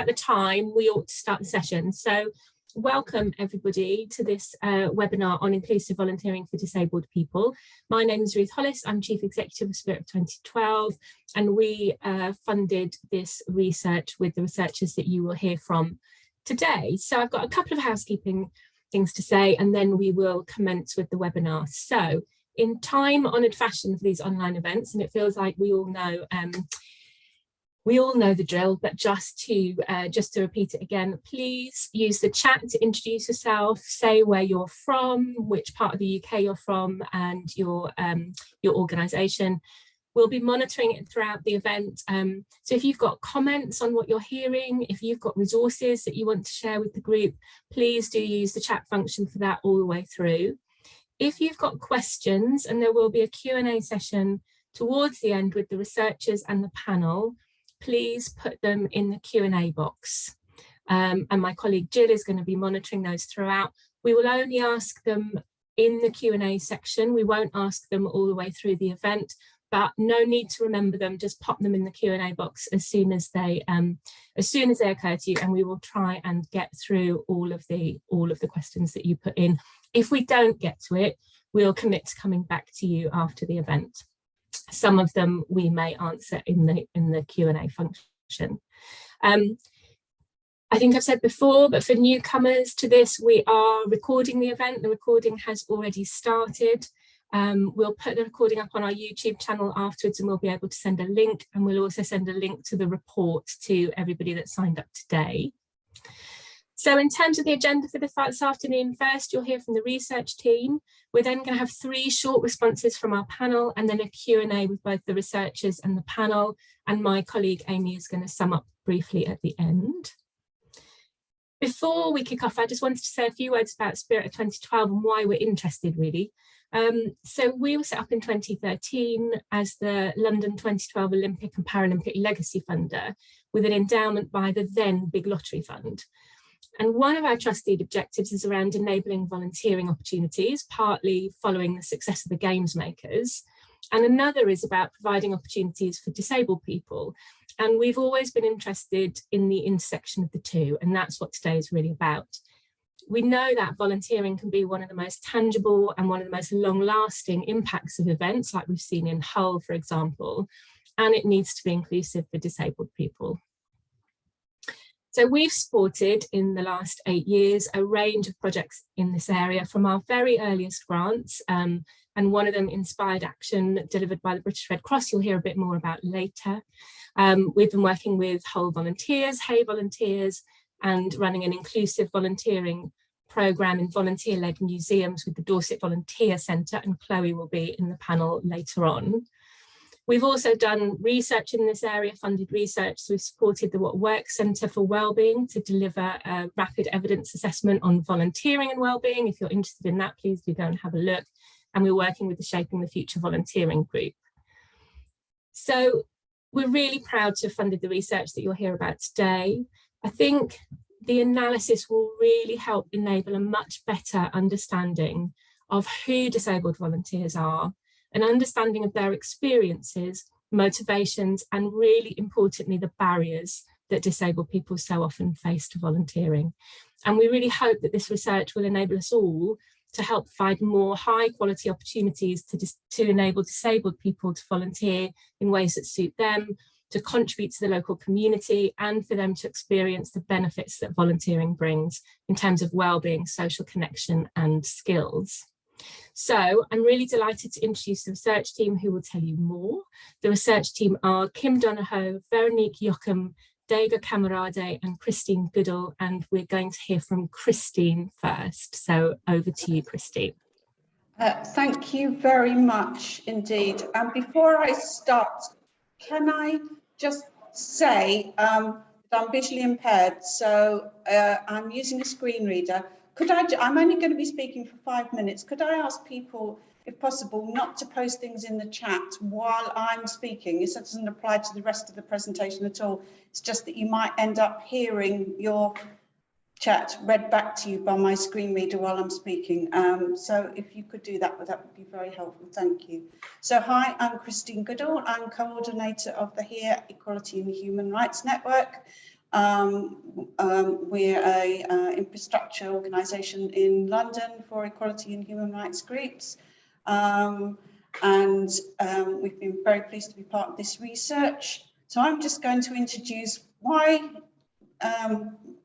about the time we ought to start the session. So welcome everybody to this webinar on inclusive volunteering for disabled people. My name is Ruth Hollis, I'm Chief Executive of Spirit of 2012, and we funded this research with the researchers that you will hear from today. So I've got a couple of housekeeping things to say, and then we will commence with the webinar. So in time-honoured fashion for these online events, and it feels like we all know the drill, but just to repeat it again, please use the chat to introduce yourself, say where you're from, which part of the UK you're from, and your organisation. We'll be monitoring it throughout the event. So if you've got comments on what you're hearing, if you've got resources that you want to share with the group, please do use the chat function for that all the way through. If you've got questions, and there will be a Q&A session towards the end with the researchers and the panel, please put them in the Q&A box. And my colleague Jill is going to be monitoring those throughout. We will only ask them in the Q&A section. We won't ask them all the way through the event, but no need to remember them. Just pop them in the Q&A box as soon as they occur to you, and we will try and get through all of the questions that you put in. If we don't get to it, we'll commit to coming back to you after the event. Some of them we may answer in the Q&A function. I think I've said before, but for newcomers to this, we are recording the event. The recording has already started. We'll put the recording up on our YouTube channel afterwards, and we'll be able to send a link, and we'll also send a link to the report to everybody that signed up today. So in terms of the agenda for this afternoon, first you'll hear from the research team. We're then going to have 3 short responses from our panel, and then a Q&A with both the researchers and the panel, and my colleague Amy is going to sum up briefly at the end. Before we kick off, I just wanted to say a few words about Spirit of 2012 and why we're interested, really. So we were set up in 2013 as the London 2012 Olympic and Paralympic Legacy Funder, with an endowment by the then Big Lottery Fund. And one of our trusted objectives is around enabling volunteering opportunities, partly following the success of the games makers. And another is about providing opportunities for disabled people. And we've always been interested in the intersection of the two, and that's what today is really about. We know that volunteering can be one of the most tangible and one of the most long-lasting impacts of events, like we've seen in Hull, for example, and it needs to be inclusive for disabled people. So we've supported in the last 8 years a range of projects in this area, from our very earliest grants, and one of them, Inspired Action, delivered by the British Red Cross, you'll hear a bit more about later. We've been working with Hull Volunteers, Hay Volunteers, and running an inclusive volunteering programme in volunteer-led museums with the Dorset Volunteer Centre, and Chloe will be in the panel later on. We've also done research in this area, funded research. So we've supported the What Works Centre for Wellbeing to deliver a rapid evidence assessment on volunteering and wellbeing. If you're interested in that, please do go and have a look. And we're working with the Shaping the Future volunteering group. So we're really proud to have funded the research that you'll hear about today. I think the analysis will really help enable a much better understanding of who disabled volunteers are, an understanding of their experiences, motivations, and really importantly, the barriers that disabled people so often face to volunteering. And we really hope that this research will enable us all to help provide more high quality opportunities to enable disabled people to volunteer in ways that suit them, to contribute to the local community, and for them to experience the benefits that volunteering brings in terms of wellbeing, social connection, and skills. So I'm really delighted to introduce the research team who will tell you more. The research team are Kim Donahue, Veronique Jochum, Dega Camarade, and Christine Goodall, and we're going to hear from Christine first. So over to you, Christine. Thank you very much indeed. And before I start, can I just say that I'm visually impaired, so I'm using a screen reader. I'm only going to be speaking for 5 minutes. Could I ask people, if possible, not to post things in the chat while I'm speaking? This doesn't apply to the rest of the presentation at all. It's just that you might end up hearing your chat read back to you by my screen reader while I'm speaking. So if you could do that would be very helpful. Thank you. So hi, I'm Christine Goodall. I'm coordinator of the HERE Equality and Human Rights Network. We're a infrastructure organisation in London for equality and human rights groups. We've been very pleased to be part of this research. So I'm just going to introduce why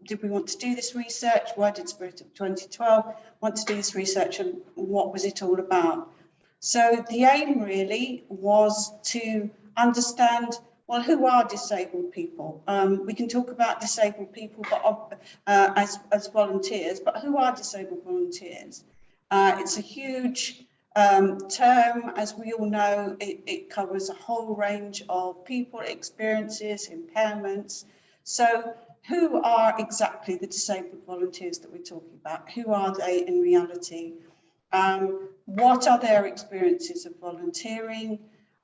did we want to do this research? Why did Spirit of 2012 want to do this research, and what was it all about? So the aim really was to understand, well, who are disabled people? We can talk about disabled people but, as volunteers, but who are disabled volunteers? It's a huge term. As we all know, it covers a whole range of people, experiences, impairments. So who are exactly the disabled volunteers that we're talking about? Who are they in reality? What are their experiences of volunteering?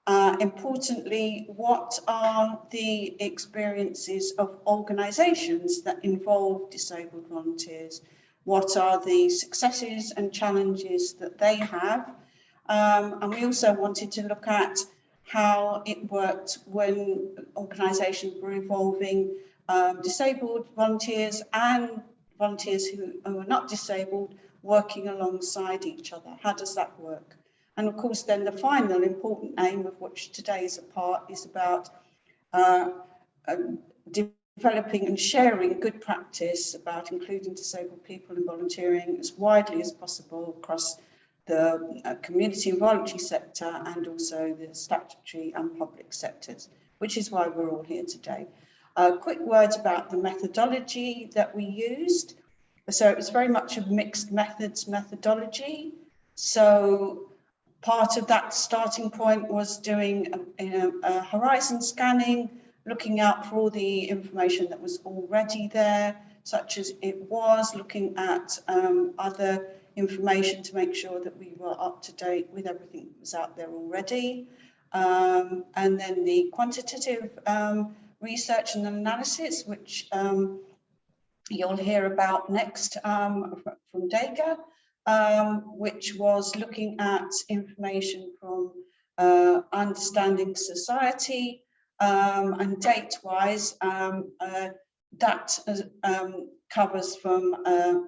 Importantly, what are the experiences of organisations that involve disabled volunteers? What are the successes and challenges that they have? And we also wanted to look at how it worked when organisations were involving disabled volunteers and volunteers who are not disabled working alongside each other. How does that work? And of course, then the final important aim of which today is a part is about developing and sharing good practice about including disabled people in volunteering as widely as possible across the community and voluntary sector, and also the statutory and public sectors, which is why we're all here today. Quick words about the methodology that we used. So it was very much a mixed methods methodology. So part of that starting point was doing a horizon scanning, looking out for all the information that was already there, such as it was, looking at other information to make sure that we were up to date with everything that was out there already. And then the quantitative research and analysis, which you'll hear about next from Dega, which was looking at information from Understanding Society, and date-wise, that covers from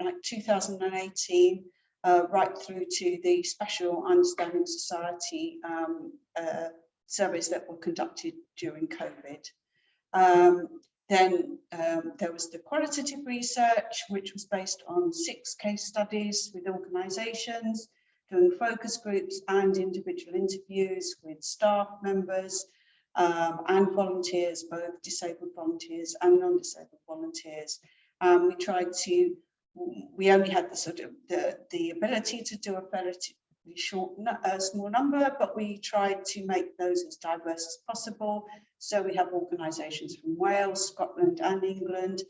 like 2018 right through to the Special Understanding Society surveys that were conducted during COVID. Then there was the qualitative research, which was based on 6 case studies with organisations, doing focus groups and individual interviews with staff members and volunteers, both disabled volunteers and non-disabled volunteers. We tried to, we only had the sort of the ability to do a relatively short, small number, but we tried to make those as diverse as possible. So we have organisations from Wales, Scotland and England,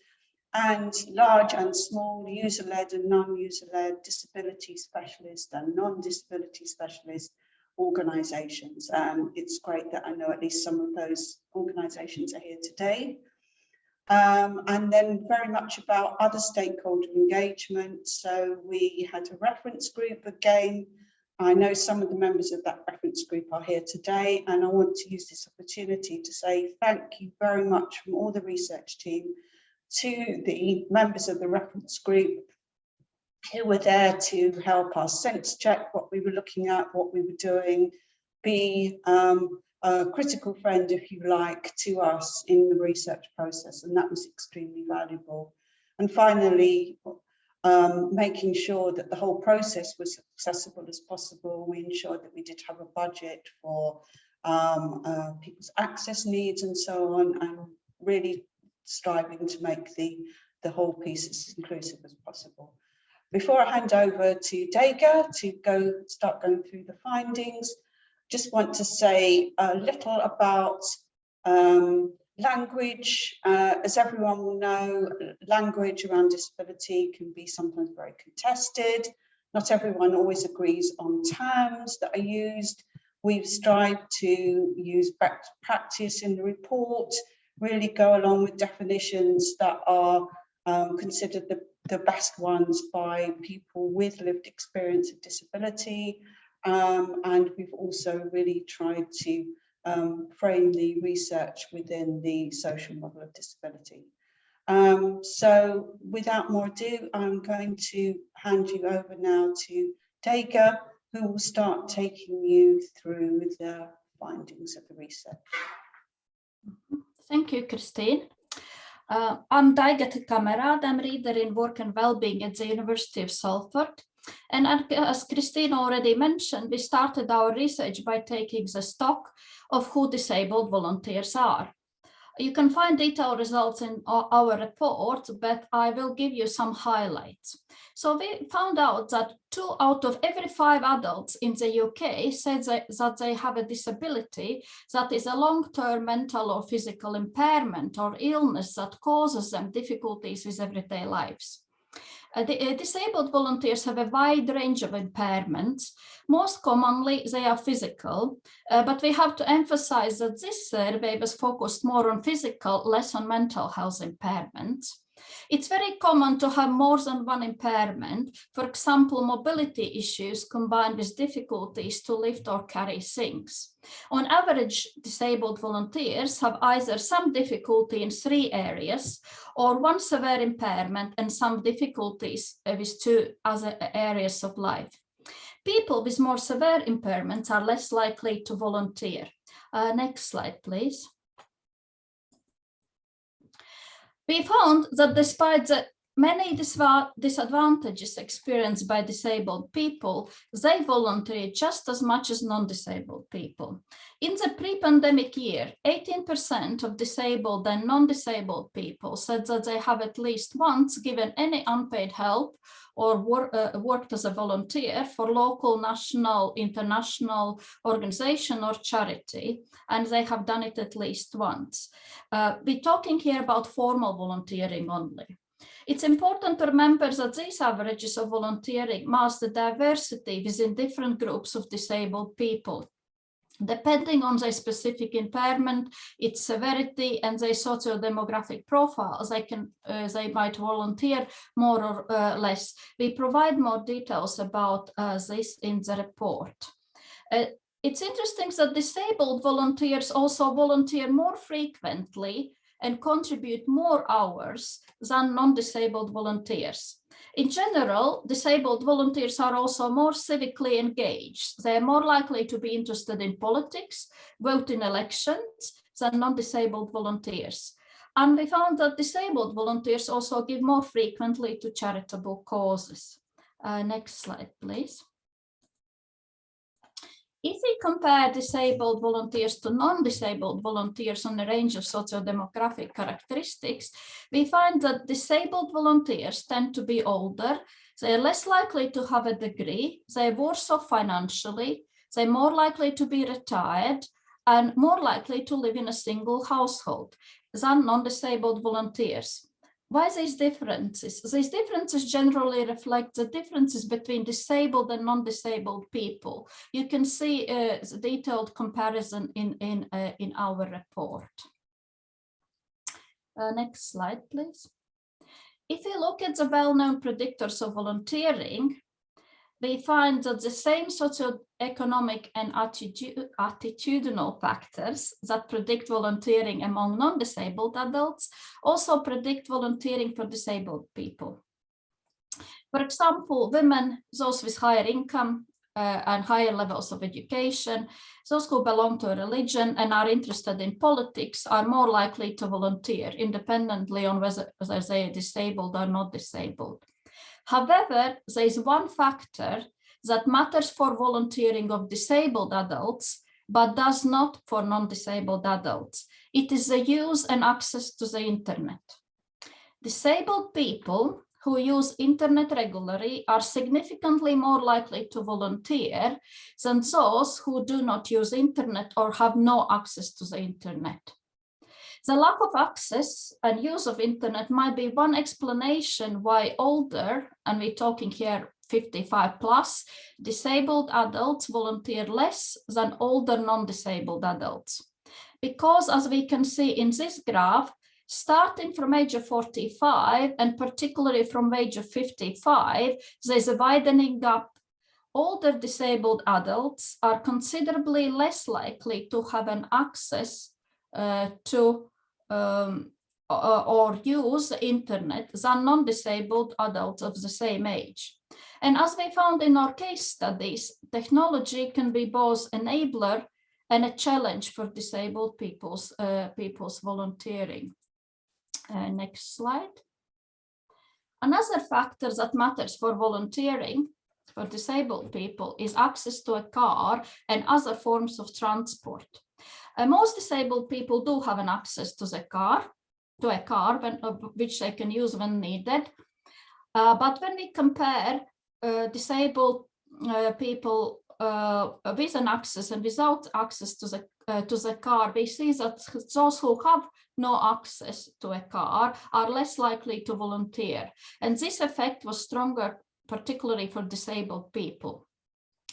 and large and small, user-led and non-user-led, disability specialist and non-disability specialist organisations. It's great that I know at least some of those organisations are here today. And then very much about other stakeholder engagement. So we had a reference group again. I know some of the members of that reference group are here today, and I want to use this opportunity to say thank you very much from all the research team to the members of the reference group who were there to help us sense check what we were looking at, what we were doing, be a critical friend, if you like, to us in the research process, and that was extremely valuable. And finally, making sure that the whole process was accessible as possible. We ensured that we did have a budget for people's access needs and so on, and really striving to make the whole piece as inclusive as possible. Before I hand over to Dega to start going through the findings, just want to say a little about language. As everyone will know, language around disability can be sometimes very contested. Not everyone always agrees on terms that are used. We've strived to use best practice in the report, really go along with definitions that are considered the best ones by people with lived experience of disability. And we've also really tried to frame the research within the social model of disability. So without more ado, I'm going to hand you over now to Dega, who will start taking you through the findings of the research. Thank you, Christine. I'm Daiga Kamerad. I'm reader in Work and Wellbeing at the University of Salford. And as Christine already mentioned, we started our research by taking the stock of who disabled volunteers are. You can find detailed results in our report, but I will give you some highlights. So we found out that 2 out of every 5 adults in the UK said that they have a disability that is a long-term mental or physical impairment or illness that causes them difficulties with everyday lives. Disabled volunteers have a wide range of impairments. Most commonly, they are physical, but we have to emphasize that this survey was focused more on physical, less on mental health impairments. It's very common to have more than one impairment, for example, mobility issues combined with difficulties to lift or carry things. On average, disabled volunteers have either some difficulty in 3 areas or one severe impairment and some difficulties with 2 other areas of life. People with more severe impairments are less likely to volunteer. Next slide, please. We found that despite the many disadvantages experienced by disabled people, they volunteer just as much as non-disabled people. In the pre-pandemic year, 18% of disabled and non-disabled people said that they have at least once given any unpaid help or worked as a volunteer for local, national, international organization or charity, and they have done it at least once. We're talking here about formal volunteering only. It's important to remember that these averages of volunteering mask the diversity within different groups of disabled people. Depending on their specific impairment, its severity, and their socio-demographic profiles, they might volunteer more or less. We provide more details about this in the report. It's interesting that disabled volunteers also volunteer more frequently and contribute more hours than non-disabled volunteers. In general, disabled volunteers are also more civically engaged. They are more likely to be interested in politics, vote in elections than non-disabled volunteers. And we found that disabled volunteers also give more frequently to charitable causes. Next slide, please. If we compare disabled volunteers to non-disabled volunteers on a range of socio-demographic characteristics, we find that disabled volunteers tend to be older, they are less likely to have a degree, they are worse off financially, they're more likely to be retired, and more likely to live in a single household than non-disabled volunteers. Why these differences? These differences generally reflect the differences between disabled and non-disabled people. You can see the detailed comparison in our report. Next slide, please. If you look at the well-known predictors of volunteering, we find that the same socioeconomic and attitudinal factors that predict volunteering among non-disabled adults also predict volunteering for disabled people. For example, women, those with higher income and higher levels of education, those who belong to a religion and are interested in politics are more likely to volunteer independently on whether they are disabled or not disabled. However, there is one factor that matters for volunteering of disabled adults, but does not for non-disabled adults. It is the use and access to the internet. Disabled people who use internet regularly are significantly more likely to volunteer than those who do not use internet or have no access to the internet. The lack of access and use of internet might be one explanation why older, and we're talking here 55 plus, disabled adults volunteer less than older non-disabled adults. Because as we can see in this graph, starting from age of 45 and particularly from age of 55, there's a widening gap. Older disabled adults are considerably less likely to have an access to or use the internet than non-disabled adults of the same age. And as we found in our case studies, technology can be both enabler and a challenge for disabled people's volunteering. Next slide. Another factor that matters for volunteering for disabled people is access to a car and other forms of transport. Most disabled people do have an access to a car, which they can use when needed. But when we compare disabled people with an access and without access to the car, we see that those who have no access to a car are less likely to volunteer. And this effect was stronger, particularly for disabled people.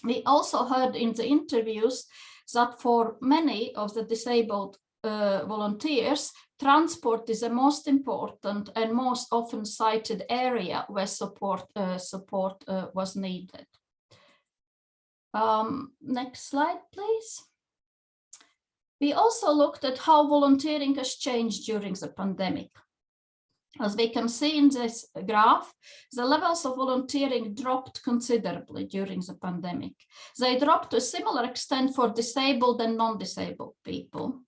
We also heard in the interviews that for many of the disabled volunteers, transport is the most important and most often cited area where support was needed. Next slide, please. We also looked at how volunteering has changed during the pandemic. As we can see in this graph, the levels of volunteering dropped considerably during the pandemic. They dropped to a similar extent for disabled and non-disabled people.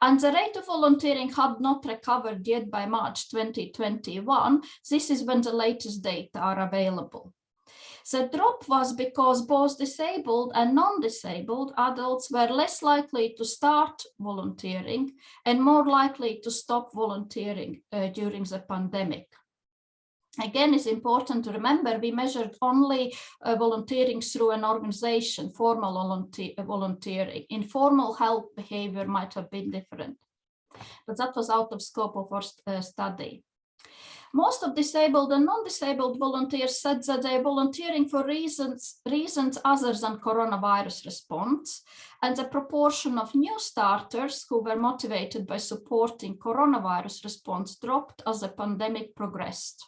And the rate of volunteering had not recovered yet by March 2021. This is when the latest data are available. The drop was because both disabled and non-disabled adults were less likely to start volunteering and more likely to stop volunteering during the pandemic. Again, it's important to remember we measured only volunteering through an organization, formal volunteering. Informal help behavior might have been different, but that was out of scope of our study. Most of disabled and non-disabled volunteers said that they're volunteering for reasons other than coronavirus response, and the proportion of new starters who were motivated by supporting coronavirus response dropped as the pandemic progressed.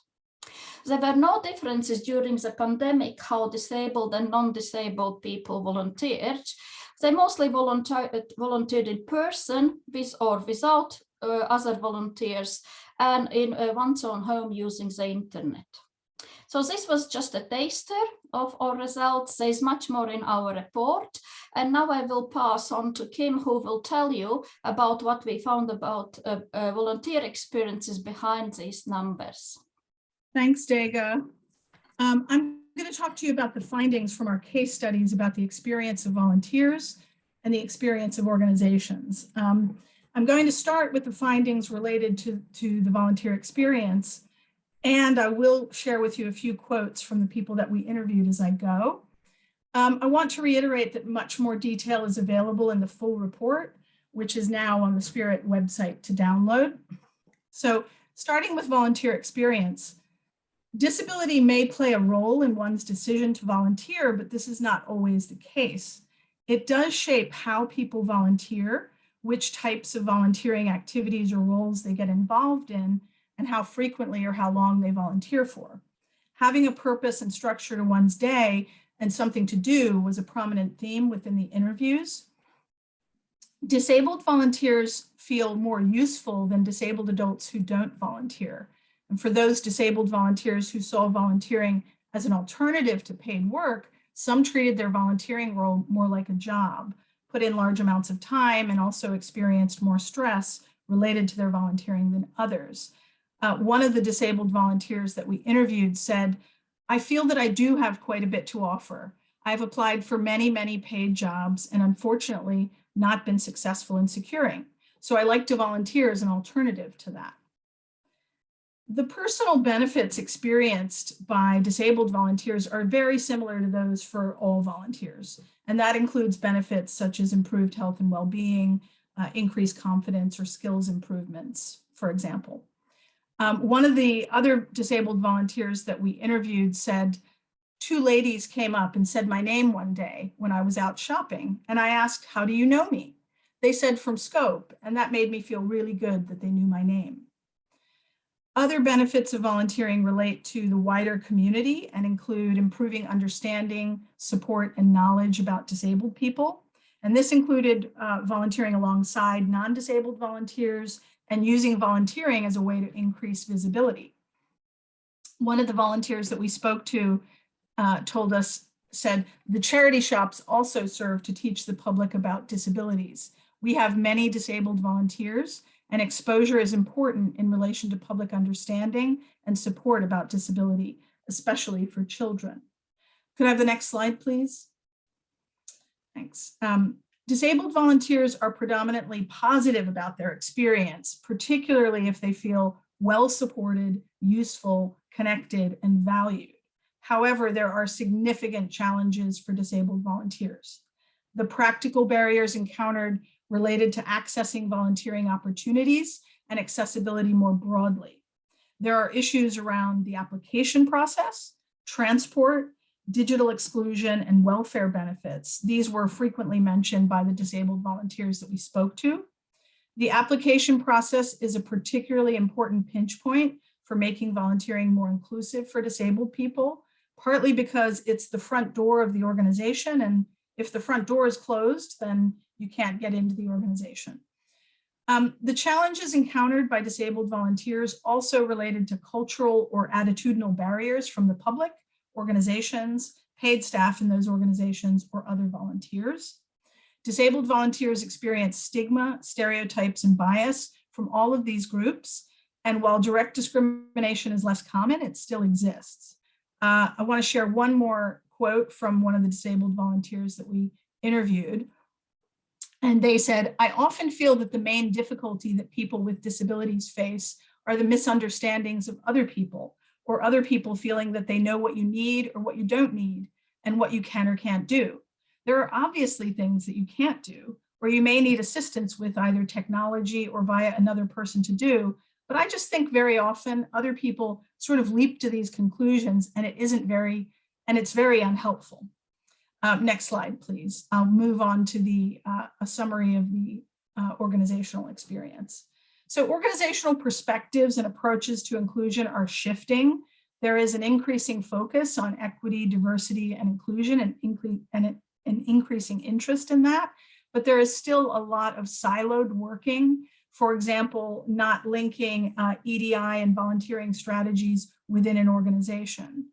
There were no differences during the pandemic how disabled and non-disabled people volunteered. They mostly volunteered in person with or without other volunteers and in one's own home using the internet. So this was just a taster of our results. There's much more in our report. And now I will pass on to Kim, who will tell you about what we found about volunteer experiences behind these numbers. Thanks, Dega. I'm going to talk to you about the findings from our case studies about the experience of volunteers and the experience of organizations. I'm going to start with the findings related to the volunteer experience, and I will share with you a few quotes from the people that we interviewed as I go. I want to reiterate that much more detail is available in the full report, which is now on the Spirit website to download. So starting with volunteer experience, disability may play a role in one's decision to volunteer, but this is not always the case. It does shape how people volunteer, which types of volunteering activities or roles they get involved in, and how frequently or how long they volunteer for. Having a purpose and structure to one's day and something to do was a prominent theme within the interviews. Disabled volunteers feel more useful than disabled adults who don't volunteer. And for those disabled volunteers who saw volunteering as an alternative to paid work, some treated their volunteering role more like a job, put in large amounts of time, and also experienced more stress related to their volunteering than others. One of the disabled volunteers that we interviewed said, "I feel that I do have quite a bit to offer. I've applied for many, many paid jobs and unfortunately not been successful in securing. So I like to volunteer as an alternative to that." The personal benefits experienced by disabled volunteers are very similar to those for all volunteers. And that includes benefits such as improved health and well-being, increased confidence, or skills improvements, for example. One of the other disabled volunteers that we interviewed said, "Two ladies came up and said my name one day when I was out shopping, and I asked, 'How do you know me?' They said, 'From Scope,' and that made me feel really good that they knew my name." Other benefits of volunteering relate to the wider community and include improving understanding, support, and knowledge about disabled people. And this included volunteering alongside non-disabled volunteers and using volunteering as a way to increase visibility. One of the volunteers that we spoke to said, the charity shops also serve to teach the public about disabilities. We have many disabled volunteers, and exposure is important in relation to public understanding and support about disability, especially for children. Could I have the next slide, please? Thanks. Disabled volunteers are predominantly positive about their experience, particularly if they feel well supported, useful, connected, and valued. However, there are significant challenges for disabled volunteers. The practical barriers encountered related to accessing volunteering opportunities and accessibility more broadly. There are issues around the application process, transport, digital exclusion, and welfare benefits. These were frequently mentioned by the disabled volunteers that we spoke to. The application process is a particularly important pinch point for making volunteering more inclusive for disabled people, partly because it's the front door of the organization, and if the front door is closed, then you can't get into the organization. The challenges encountered by disabled volunteers also related to cultural or attitudinal barriers from the public, organizations, paid staff in those organizations, or other volunteers. Disabled volunteers experience stigma, stereotypes, and bias from all of these groups. And while direct discrimination is less common, it still exists. I want to share one more quote from one of the disabled volunteers that we interviewed. And they said, I often feel that the main difficulty that people with disabilities face are the misunderstandings of other people, or other people feeling that they know what you need or what you don't need, and what you can or can't do. There are obviously things that you can't do, or you may need assistance with either technology or via another person to do. But I just think very often other people sort of leap to these conclusions, and it's very unhelpful. Next slide, please. I'll move on to a summary of the organizational experience. So organizational perspectives and approaches to inclusion are shifting. There is an increasing focus on equity, diversity, and inclusion, and an increasing interest in that. But there is still a lot of siloed working. For example, not linking EDI and volunteering strategies within an organization.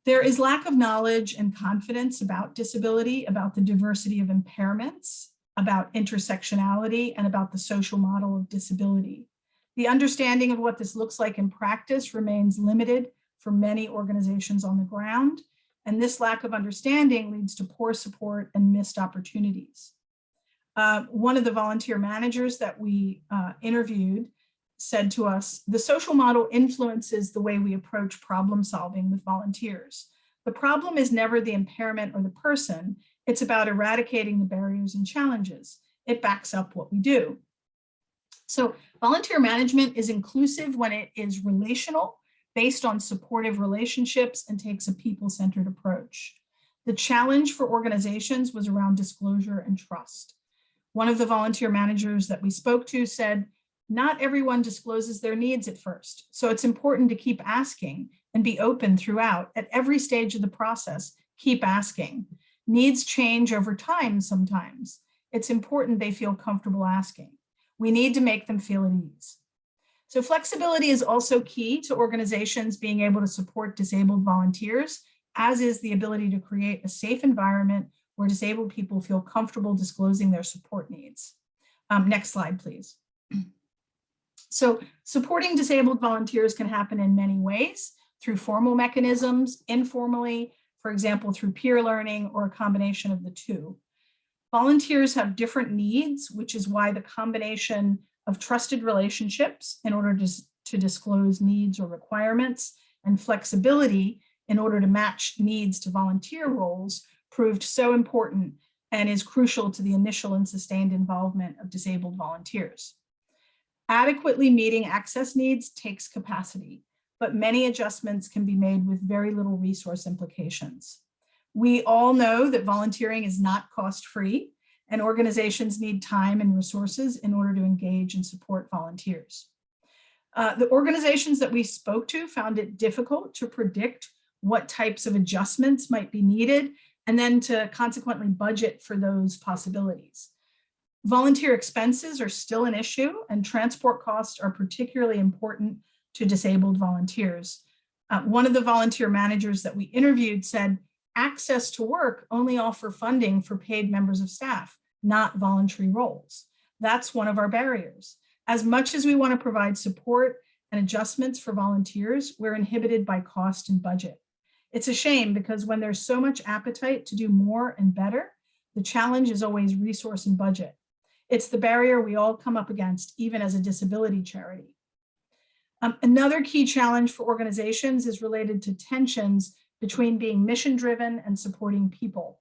There is lack of knowledge and confidence about disability, about the diversity of impairments, about intersectionality, and about the social model of disability. The understanding of what this looks like in practice remains limited for many organizations on the ground, and this lack of understanding leads to poor support and missed opportunities. One of the volunteer managers that we interviewed said to us, the social model influences the way we approach problem solving with volunteers. The problem is never the impairment or the person, it's about eradicating the barriers and challenges. It backs up what we do. So volunteer management is inclusive when it is relational, based on supportive relationships, and takes a people-centered approach. The challenge for organizations was around disclosure and trust. One of the volunteer managers that we spoke to said, not everyone discloses their needs at first, so it's important to keep asking and be open throughout. At every stage of the process, keep asking. Needs change over time sometimes. It's important they feel comfortable asking. We need to make them feel at ease. So flexibility is also key to organizations being able to support disabled volunteers, as is the ability to create a safe environment where disabled people feel comfortable disclosing their support needs. Next slide, please. So supporting disabled volunteers can happen in many ways, through formal mechanisms, informally, for example, through peer learning, or a combination of the two. Volunteers have different needs, which is why the combination of trusted relationships in order to disclose needs or requirements, and flexibility in order to match needs to volunteer roles proved so important and is crucial to the initial and sustained involvement of disabled volunteers. Adequately meeting access needs takes capacity, but many adjustments can be made with very little resource implications. We all know that volunteering is not cost-free, and organizations need time and resources in order to engage and support volunteers. The organizations that we spoke to found it difficult to predict what types of adjustments might be needed, and then to consequently budget for those possibilities. Volunteer expenses are still an issue, and transport costs are particularly important to disabled volunteers. One of the volunteer managers that we interviewed said, access to work only offer funding for paid members of staff, not voluntary roles. That's one of our barriers. As much as we want to provide support and adjustments for volunteers, we're inhibited by cost and budget. It's a shame because when there's so much appetite to do more and better, the challenge is always resource and budget. It's the barrier we all come up against, even as a disability charity. Another key challenge for organizations is related to tensions between being mission-driven and supporting people.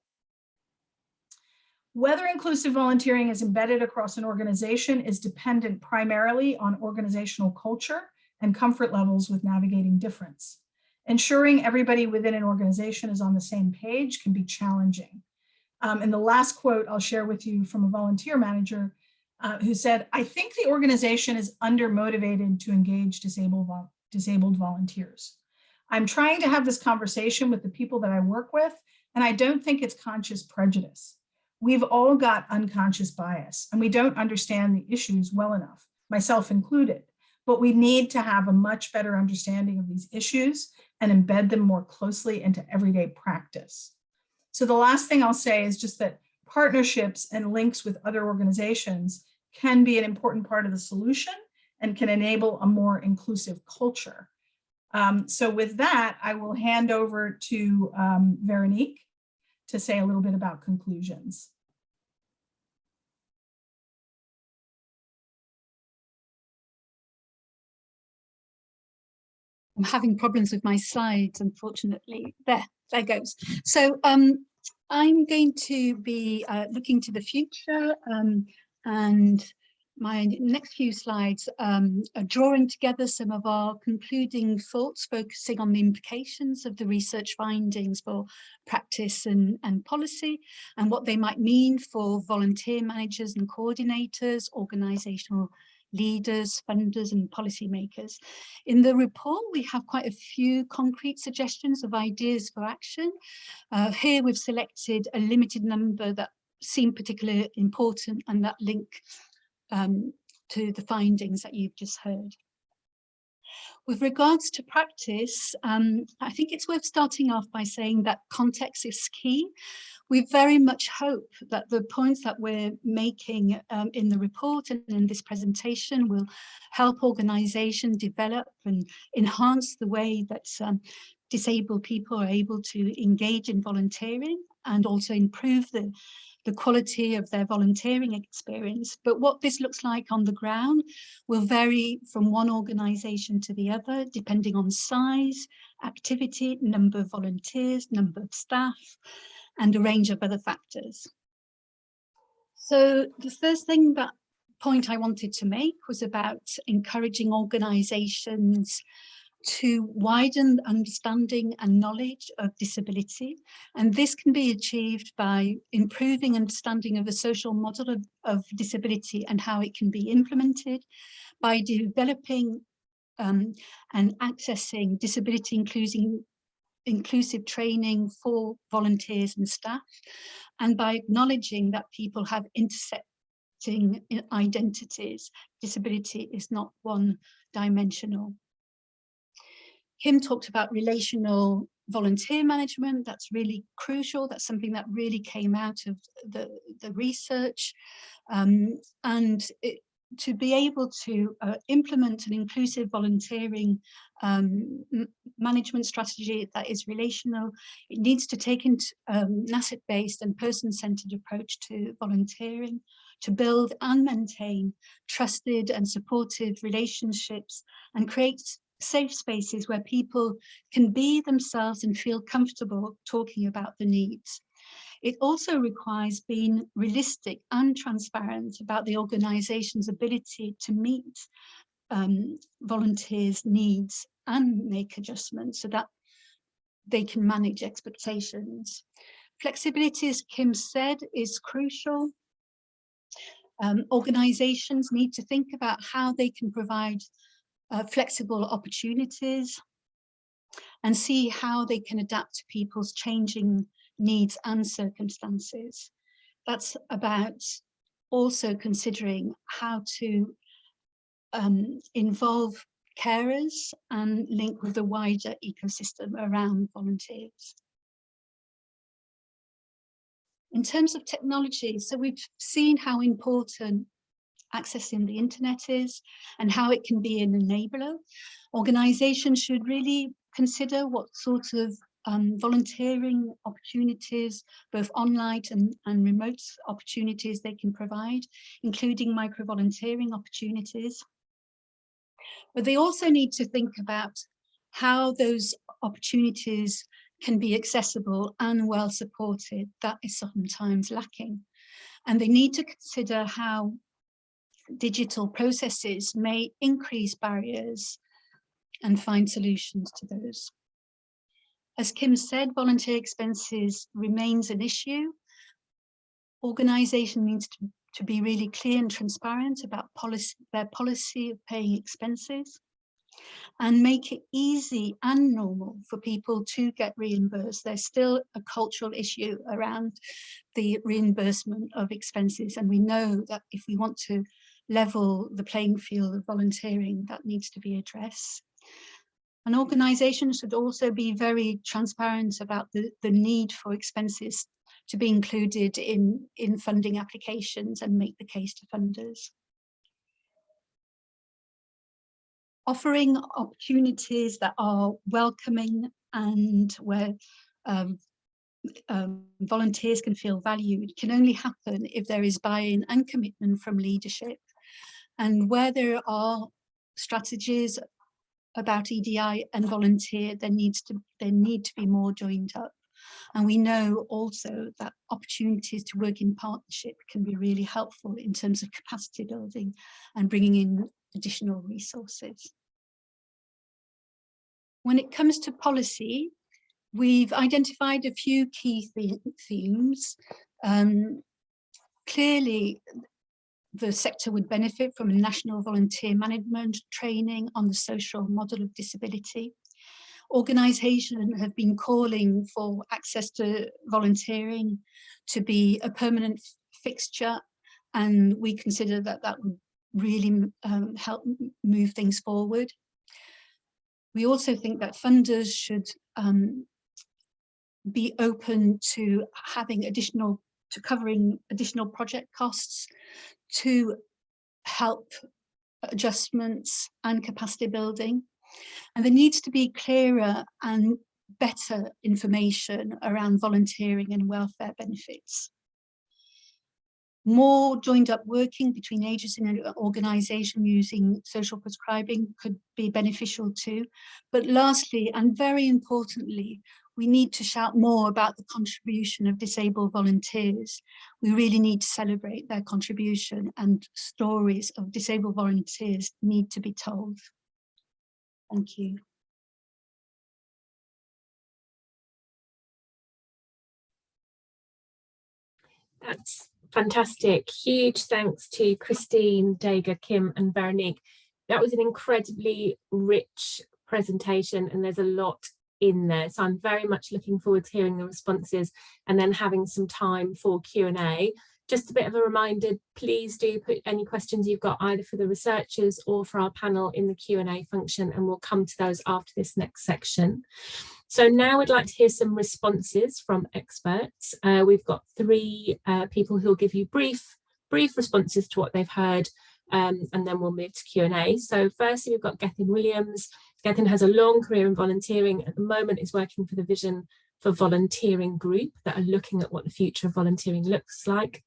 Whether inclusive volunteering is embedded across an organization is dependent primarily on organizational culture and comfort levels with navigating difference. Ensuring everybody within an organization is on the same page can be challenging. And the last quote I'll share with you from a volunteer manager who said, I think the organization is undermotivated to engage disabled volunteers. I'm trying to have this conversation with the people that I work with, and I don't think it's conscious prejudice. We've all got unconscious bias, and we don't understand the issues well enough, myself included, but we need to have a much better understanding of these issues and embed them more closely into everyday practice. So the last thing I'll say is just that partnerships and links with other organizations can be an important part of the solution and can enable a more inclusive culture. So with that, I will hand over to Veronique to say a little bit about conclusions. I'm having problems with my slides, unfortunately. There goes. So I'm going to be looking to the future, and my next few slides are drawing together some of our concluding thoughts, focusing on the implications of the research findings for practice and policy, and what they might mean for volunteer managers and coordinators, organizational leaders, funders, and policymakers. In the report, we have quite a few concrete suggestions of ideas for action. Here we've selected a limited number that seem particularly important and that link to the findings that you've just heard. With regards to practice, I think it's worth starting off by saying that context is key. We very much hope that the points that we're making in the report and in this presentation will help organisations develop and enhance the way that disabled people are able to engage in volunteering and also improve the quality of their volunteering experience. But what this looks like on the ground will vary from one organisation to the other, depending on size, activity, number of volunteers, number of staff, and a range of other factors. So the first point I wanted to make was about encouraging organisations to widen understanding and knowledge of disability. And this can be achieved by improving understanding of the social model of disability and how it can be implemented, by developing and accessing disability inclusive training for volunteers and staff, and by acknowledging that people have intersecting identities. Disability is not one-dimensional. Kim talked about relational volunteer management. That's really crucial. That's something that really came out of the research. To be able to implement an inclusive volunteering management strategy that is relational, it needs to take into an asset-based and person-centered approach to volunteering, to build and maintain trusted and supportive relationships and create safe spaces where people can be themselves and feel comfortable talking about the needs. It also requires being realistic and transparent about the organisation's ability to meet volunteers' needs and make adjustments so that they can manage expectations. Flexibility, as Kim said, is crucial. Organisations need to think about how they can provide flexible opportunities and see how they can adapt to people's changing needs and circumstances. That's about also considering how to involve carers and link with the wider ecosystem around volunteers. In terms of technology, so we've seen how important accessing the internet is and how it can be an enabler. Organisations should really consider what sort of volunteering opportunities, both online and remote opportunities they can provide, including micro-volunteering opportunities. But they also need to think about how those opportunities can be accessible and well supported. That is sometimes lacking. And they need to consider how digital processes may increase barriers and find solutions to those. As Kim said, volunteer expenses remains an issue. Organisation needs to be really clear and transparent about their policy of paying expenses, and make it easy and normal for people to get reimbursed. There's still a cultural issue around the reimbursement of expenses, and we know that if we want to level the playing field of volunteering, that needs to be addressed. And organisations should also be very transparent about the need for expenses to be included in funding applications and make the case to funders. Offering opportunities that are welcoming and where volunteers can feel valued can only happen if there is buy-in and commitment from leadership. And where there are strategies about EDI and volunteer, there need to be more joined up. And we know also that opportunities to work in partnership can be really helpful in terms of capacity building and bringing in additional resources. When it comes to policy, we've identified a few key themes. Clearly, the sector would benefit from a national volunteer management training on the social model of disability. Organisations have been calling for access to volunteering to be a permanent fixture, and we consider that that would really help move things forward. We also think that funders should be open to covering additional project costs to help adjustments and capacity building. And there needs to be clearer and better information around volunteering and welfare benefits. More joined up working between agencies and an organisation using social prescribing could be beneficial too. But lastly, and very importantly, we need to shout more about the contribution of disabled volunteers. We really need to celebrate their contribution, and stories of disabled volunteers need to be told. Thank you. That's fantastic. Huge thanks to Christine, Dega, Kim and Veronique. That was an incredibly rich presentation and there's a lot in there. So I'm very much looking forward to hearing the responses and then having some time for Q&A. Just a bit of a reminder, please do put any questions you've got either for the researchers or for our panel in the Q&A function, and we'll come to those after this next section. So now we'd like to hear some responses from experts. We've got three people who'll give you brief responses to what they've heard, and then we'll move to Q&A. So firstly, we've got Gethin Williams. Gethin has a long career in volunteering. At the moment is working for the Vision for Volunteering group that are looking at what the future of volunteering looks like.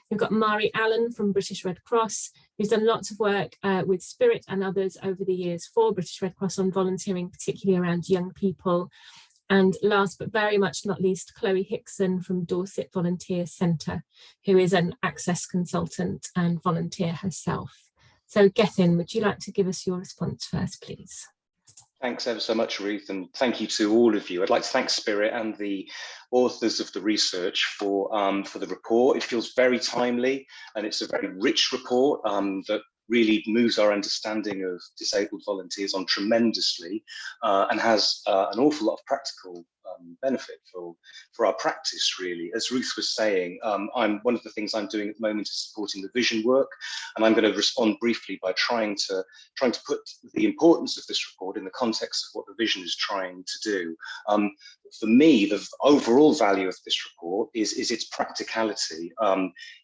We've got Mari Allen from British Red Cross, who's done lots of work with Spirit and others over the years for British Red Cross on volunteering, particularly around young people. And last but very much not least, Chloe Hickson from Dorset Volunteer Centre, who is an access consultant and volunteer herself. So Gethin, would you like to give us your response first, please? Thanks ever so much, Ruth, and thank you to all of you. I'd like to thank Spirit and the authors of the research for the report. It feels very timely, and it's a very rich report that really moves our understanding of disabled volunteers on tremendously, and has an awful lot of practical benefit for our practice, really. As Ruth was saying, one of the things I'm doing at the moment is supporting the vision work, and I'm going to respond briefly by trying to put the importance of this report in the context of what the vision is trying to do. For me, the overall value of this report is its practicality.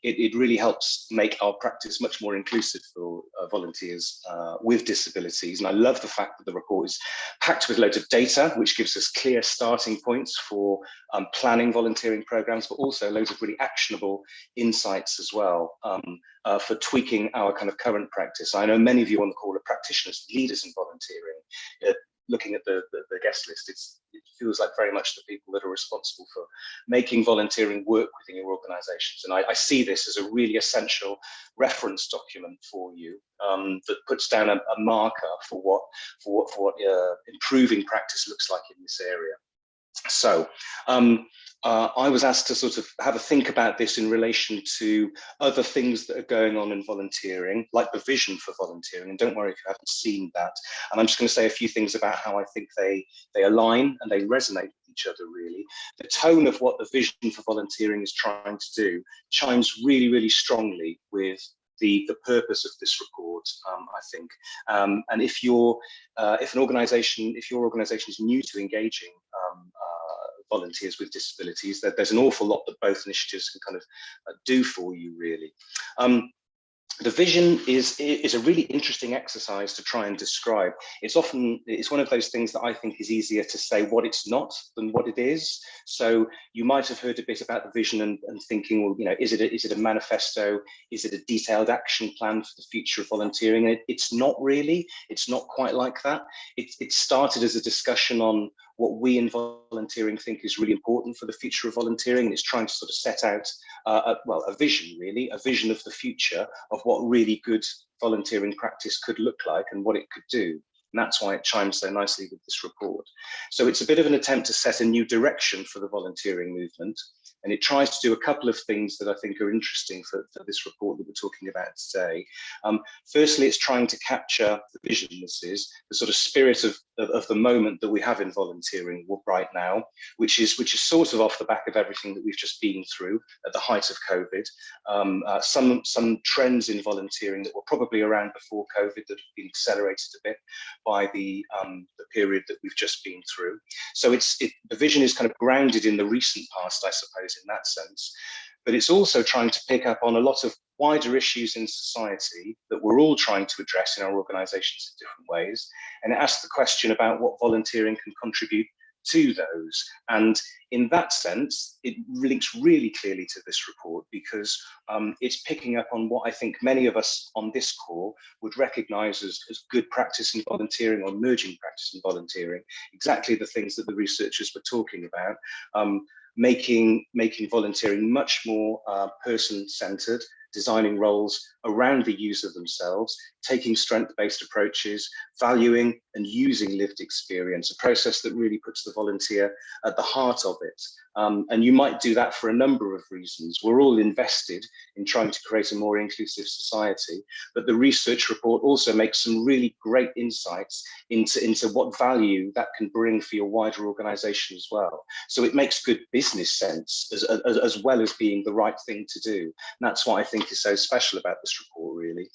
It really helps make our practice much more inclusive for volunteers with disabilities. And I love the fact that the report is packed with loads of data, which gives us clear starting points for planning volunteering programs, but also loads of really actionable insights as well for tweaking our kind of current practice. I know many of you on the call are practitioners, leaders in volunteering. Looking at the guest list, it feels like very much the people that are responsible for making volunteering work within your organizations. And I see this as a really essential reference document for you that puts down a marker for what improving practice looks like in this area. So I was asked to sort of have a think about this in relation to other things that are going on in volunteering, like the vision for volunteering. And don't worry if you haven't seen that. And I'm just going to say a few things about how I think they align and they resonate with each other, really. The tone of what the vision for volunteering is trying to do chimes really, really strongly with the purpose of this report, I think. And if your organization is new to engaging volunteers with disabilities, there's an awful lot that both initiatives can kind of do for you, really. The vision is a really interesting exercise to try and describe. It's one of those things that I think is easier to say what it's not than what it is. So you might have heard a bit about the vision and thinking, well, you know, is it a manifesto? Is it a detailed action plan for the future of volunteering? It's not really. It's not quite like that. It started as a discussion on what we in volunteering think is really important for the future of volunteering. And it's trying to sort of set out a vision, really, a vision of the future of what really good volunteering practice could look like and what it could do. And that's why it chimes so nicely with this report. So it's a bit of an attempt to set a new direction for the volunteering movement. And it tries to do a couple of things that I think are interesting for this report that we're talking about today. Firstly, it's trying to capture the vision, this is the sort of spirit of the moment that we have in volunteering right now, which is sort of off the back of everything that we've just been through at the height of COVID. Some trends in volunteering that were probably around before COVID that have been accelerated a bit by the period that we've just been through. So the vision is kind of grounded in the recent past, I suppose, in that sense, but it's also trying to pick up on a lot of wider issues in society that we're all trying to address in our organizations in different ways. And it asks the question about what volunteering can contribute to those. And in that sense, it links really clearly to this report because it's picking up on what I think many of us on this call would recognize as good practice in volunteering or emerging practice in volunteering, exactly the things that the researchers were talking about. Making volunteering much more person-centered, designing roles around the user themselves, taking strength-based approaches, valuing and using lived experience, a process that really puts the volunteer at the heart of it. And you might do that for a number of reasons. We're all invested in trying to create a more inclusive society, but the research report also makes some really great insights into what value that can bring for your wider organization as well. So it makes good business sense as well as being the right thing to do. And that's what I think is so special about this report, really.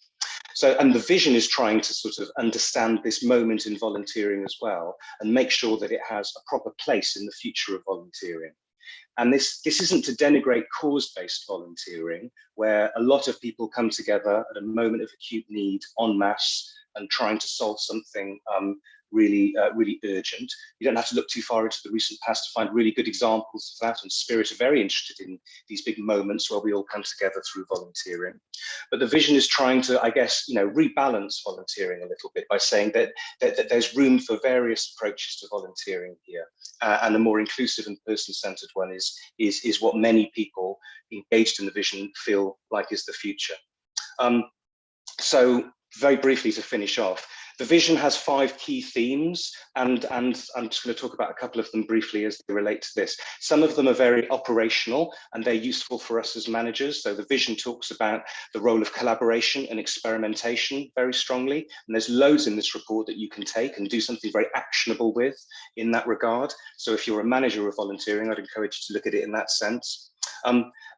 So, and the vision is trying to sort of understand this moment in volunteering as well and make sure that it has a proper place in the future of volunteering. And this isn't to denigrate cause-based volunteering, where a lot of people come together at a moment of acute need en masse and trying to solve something really urgent. You don't have to look too far into the recent past to find really good examples of that, and Spirit are very interested in these big moments where we all come together through volunteering. But the vision is trying to, I guess, rebalance volunteering a little bit by saying that there's room for various approaches to volunteering here, and a more inclusive and person-centered one is what many people engaged in the vision feel like is the future. So very briefly to finish off, The vision has 5 key themes, and I'm just going to talk about a couple of them briefly as they relate to this. Some of them are very operational and they're useful for us as managers. So the vision talks about the role of collaboration and experimentation very strongly, and there's loads in this report that you can take and do something very actionable with in that regard. So if you're a manager of volunteering, I'd encourage you to look at it in that sense.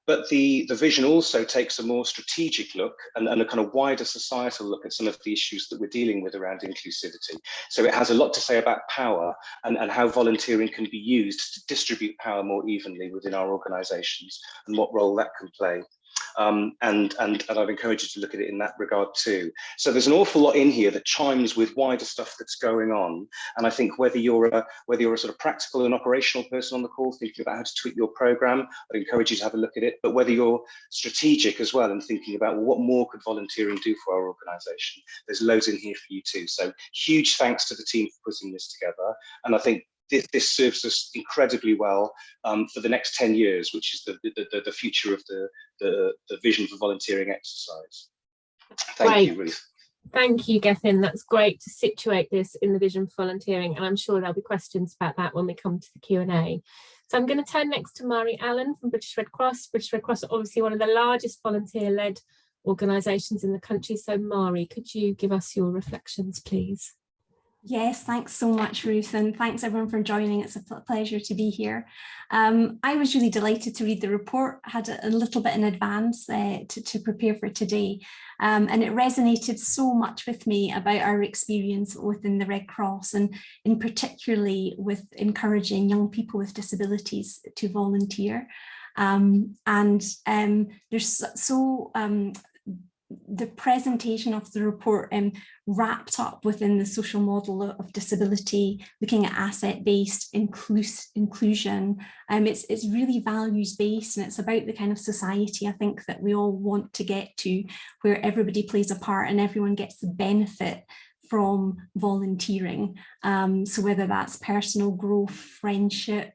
But the vision also takes a more strategic look and a kind of wider societal look at some of the issues that we're dealing with around inclusivity. So it has a lot to say about power and how volunteering can be used to distribute power more evenly within our organisations and what role that can play. And I'd encourage you to look at it in that regard too. So there's an awful lot in here that chimes with wider stuff that's going on. And I think whether you're a sort of practical and operational person on the call thinking about how to tweak your program, I'd encourage you to have a look at it. But whether you're strategic as well and thinking about, well, what more could volunteering do for our organisation, there's loads in here for you too. So huge thanks to the team for putting this together. And I think this serves us incredibly well for the next 10 years, which is the future of the vision for volunteering exercise. Thank you, Ruth. Thank you, Gethin. That's great to situate this in the vision for volunteering, and I'm sure there'll be questions about that when we come to the Q&A. So I'm going to turn next to Mari Allen from British Red Cross. British Red Cross are obviously one of the largest volunteer-led organisations in the country. So Mari, could you give us your reflections, please? Yes, thanks so much, Ruth, and thanks everyone for joining. It's a pleasure to be here. I was really delighted to read the report. I had a little bit in advance to prepare for today, and it resonated so much with me about our experience within the Red Cross, and in particularly with encouraging young people with disabilities to volunteer. The presentation of the report wrapped up within the social model of disability, looking at asset-based inclusion. It's really values-based, and it's about the kind of society I think that we all want to get to, where everybody plays a part and everyone gets the benefit from volunteering. So whether that's personal growth, friendship,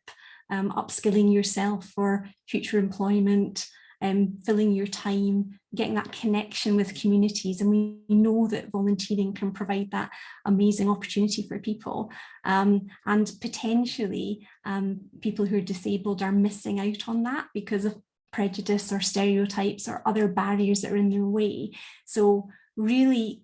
upskilling yourself for future employment, filling your time, getting that connection with communities. And we know that volunteering can provide that amazing opportunity for people. And potentially people who are disabled are missing out on that because of prejudice or stereotypes or other barriers that are in their way. So really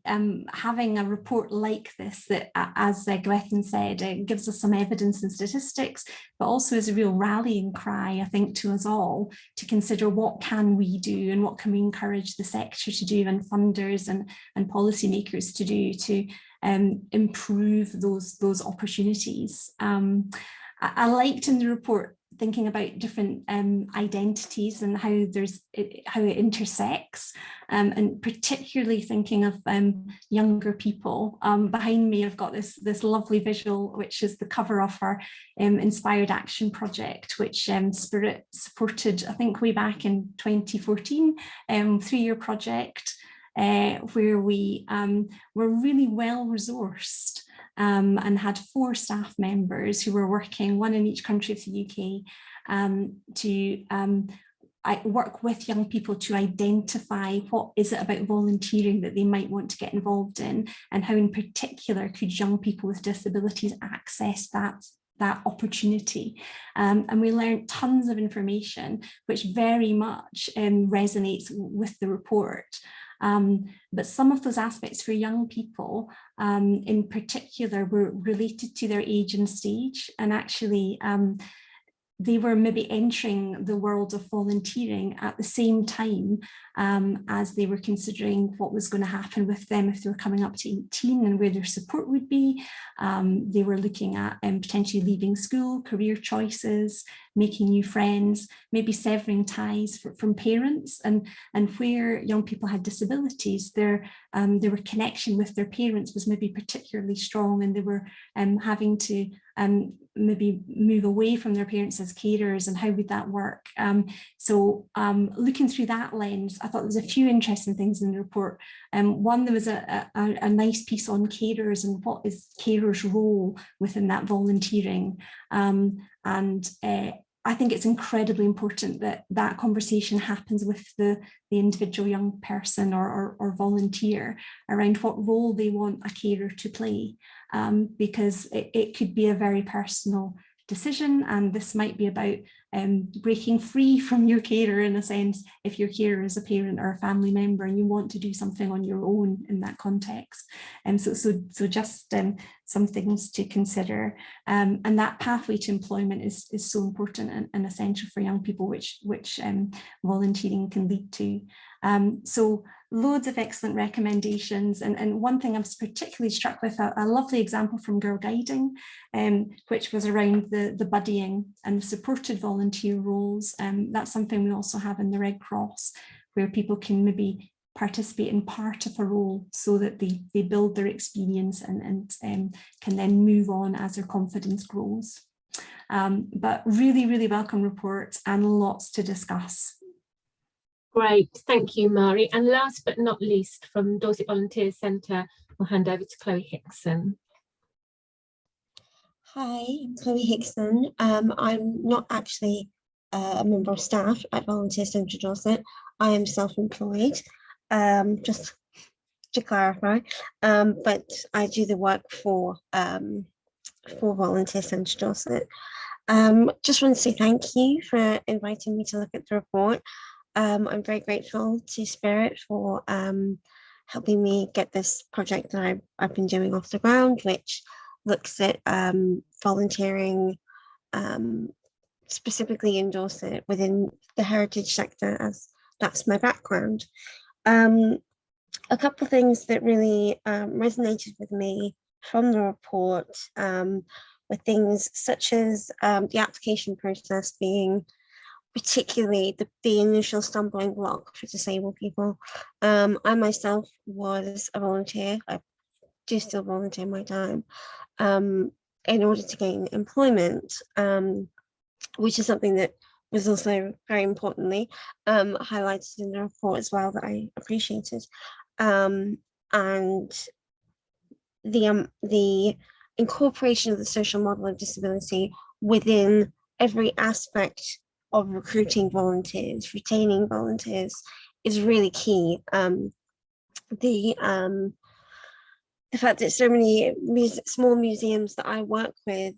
having a report like this that, as Gethin said, it gives us some evidence and statistics, but also is a real rallying cry, I think, to us all to consider what can we do and what can we encourage the sector to do and funders and policymakers to do to improve those opportunities. I liked in the report thinking about different identities and how it intersects, and particularly thinking of younger people. Behind me, I've got this lovely visual, which is the cover of our Inspired Action project, which Spirit supported, I think, way back in 2014, 3-year project where we were really well resourced. And had 4 staff members who were working, 1 in each country of the UK, to work with young people to identify what is it about volunteering that they might want to get involved in, and how in particular could young people with disabilities access that opportunity. And we learned tons of information, which very much resonates with the report. But some of those aspects for young people in particular were related to their age and stage, and actually they were maybe entering the world of volunteering at the same time as they were considering what was going to happen with them if they were coming up to 18 and where their support would be. They were looking at potentially leaving school, career choices, making new friends, maybe severing ties from parents, and where young people had disabilities, their connection with their parents was maybe particularly strong, and they were having to maybe move away from their parents as carers, and how would that work? So looking through that lens, I thought there was a few interesting things in the report. One, there was a nice piece on carers and what is carers' role within that volunteering. I think it's incredibly important that that conversation happens with the individual young person or volunteer around what role they want a carer to play, because it could be a very personal decision, and this might be about breaking free from your carer, in a sense, if your carer is a parent or a family member and you want to do something on your own in that context. So just some things to consider, and that pathway to employment is so important and essential for young people, which volunteering can lead to. So loads of excellent recommendations, and one thing I was particularly struck with, a lovely example from Girl Guiding, which was around the buddying and the supported volunteer roles. That's something we also have in the Red Cross, where people can maybe participate in part of a role so that they build their experience and can then move on as their confidence grows. But really, really welcome report and lots to discuss. Great, thank you, Mari. And last but not least, from Dorset Volunteers Centre, we'll hand over to Chloe Hickson. Hi, I'm Chloe Hickson. I'm not actually a member of staff at Volunteers Centre Dorset. I am self-employed, just to clarify, but I do the work for Volunteers Centre Dorset. Just want to say thank you for inviting me to look at the report. I'm very grateful to Spirit for helping me get this project that I've been doing off the ground, which looks at volunteering specifically in Dorset within the heritage sector, as that's my background. A couple of things that really resonated with me from the report were things such as the application process being particularly the initial stumbling block for disabled people. I myself was a volunteer. I do still volunteer my time in order to gain employment, which is something that was also very importantly highlighted in the report as well, that I appreciated. And the incorporation of the social model of disability within every aspect of recruiting volunteers, retaining volunteers, is really key. The fact that so many small museums that I work with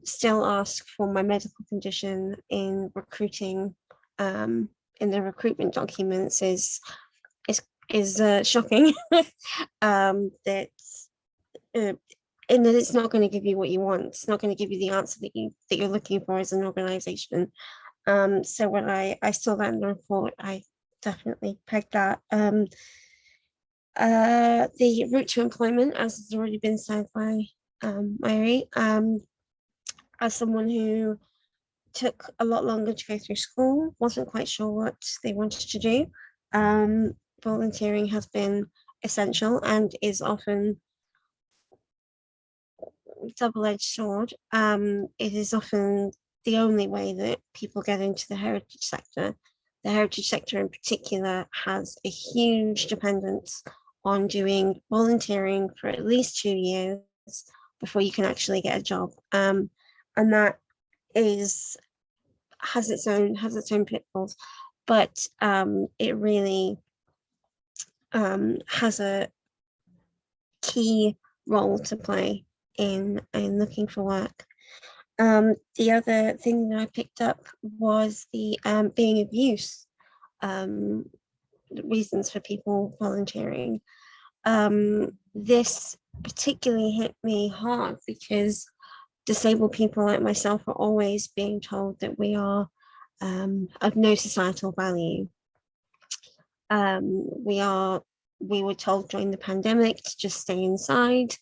still ask for my medical condition in recruiting, in their recruitment documents is shocking. In that it's not going to give you what you want. It's not going to give you the answer that you're looking for as an organisation. So when I saw that in the report, I definitely pegged that. The route to employment, as has already been said by Mary, as someone who took a lot longer to go through school, wasn't quite sure what they wanted to do, volunteering has been essential and is often double-edged sword. It is often the only way that people get into the heritage sector. The heritage sector in particular has a huge dependence on doing volunteering for at least 2 years before you can actually get a job, and that has its own pitfalls, but it really has a key role to play in looking for work. The other thing that I picked up was the being of use reasons for people volunteering. This particularly hit me hard because disabled people like myself are always being told that we are of no societal value. We were told during the pandemic to just stay inside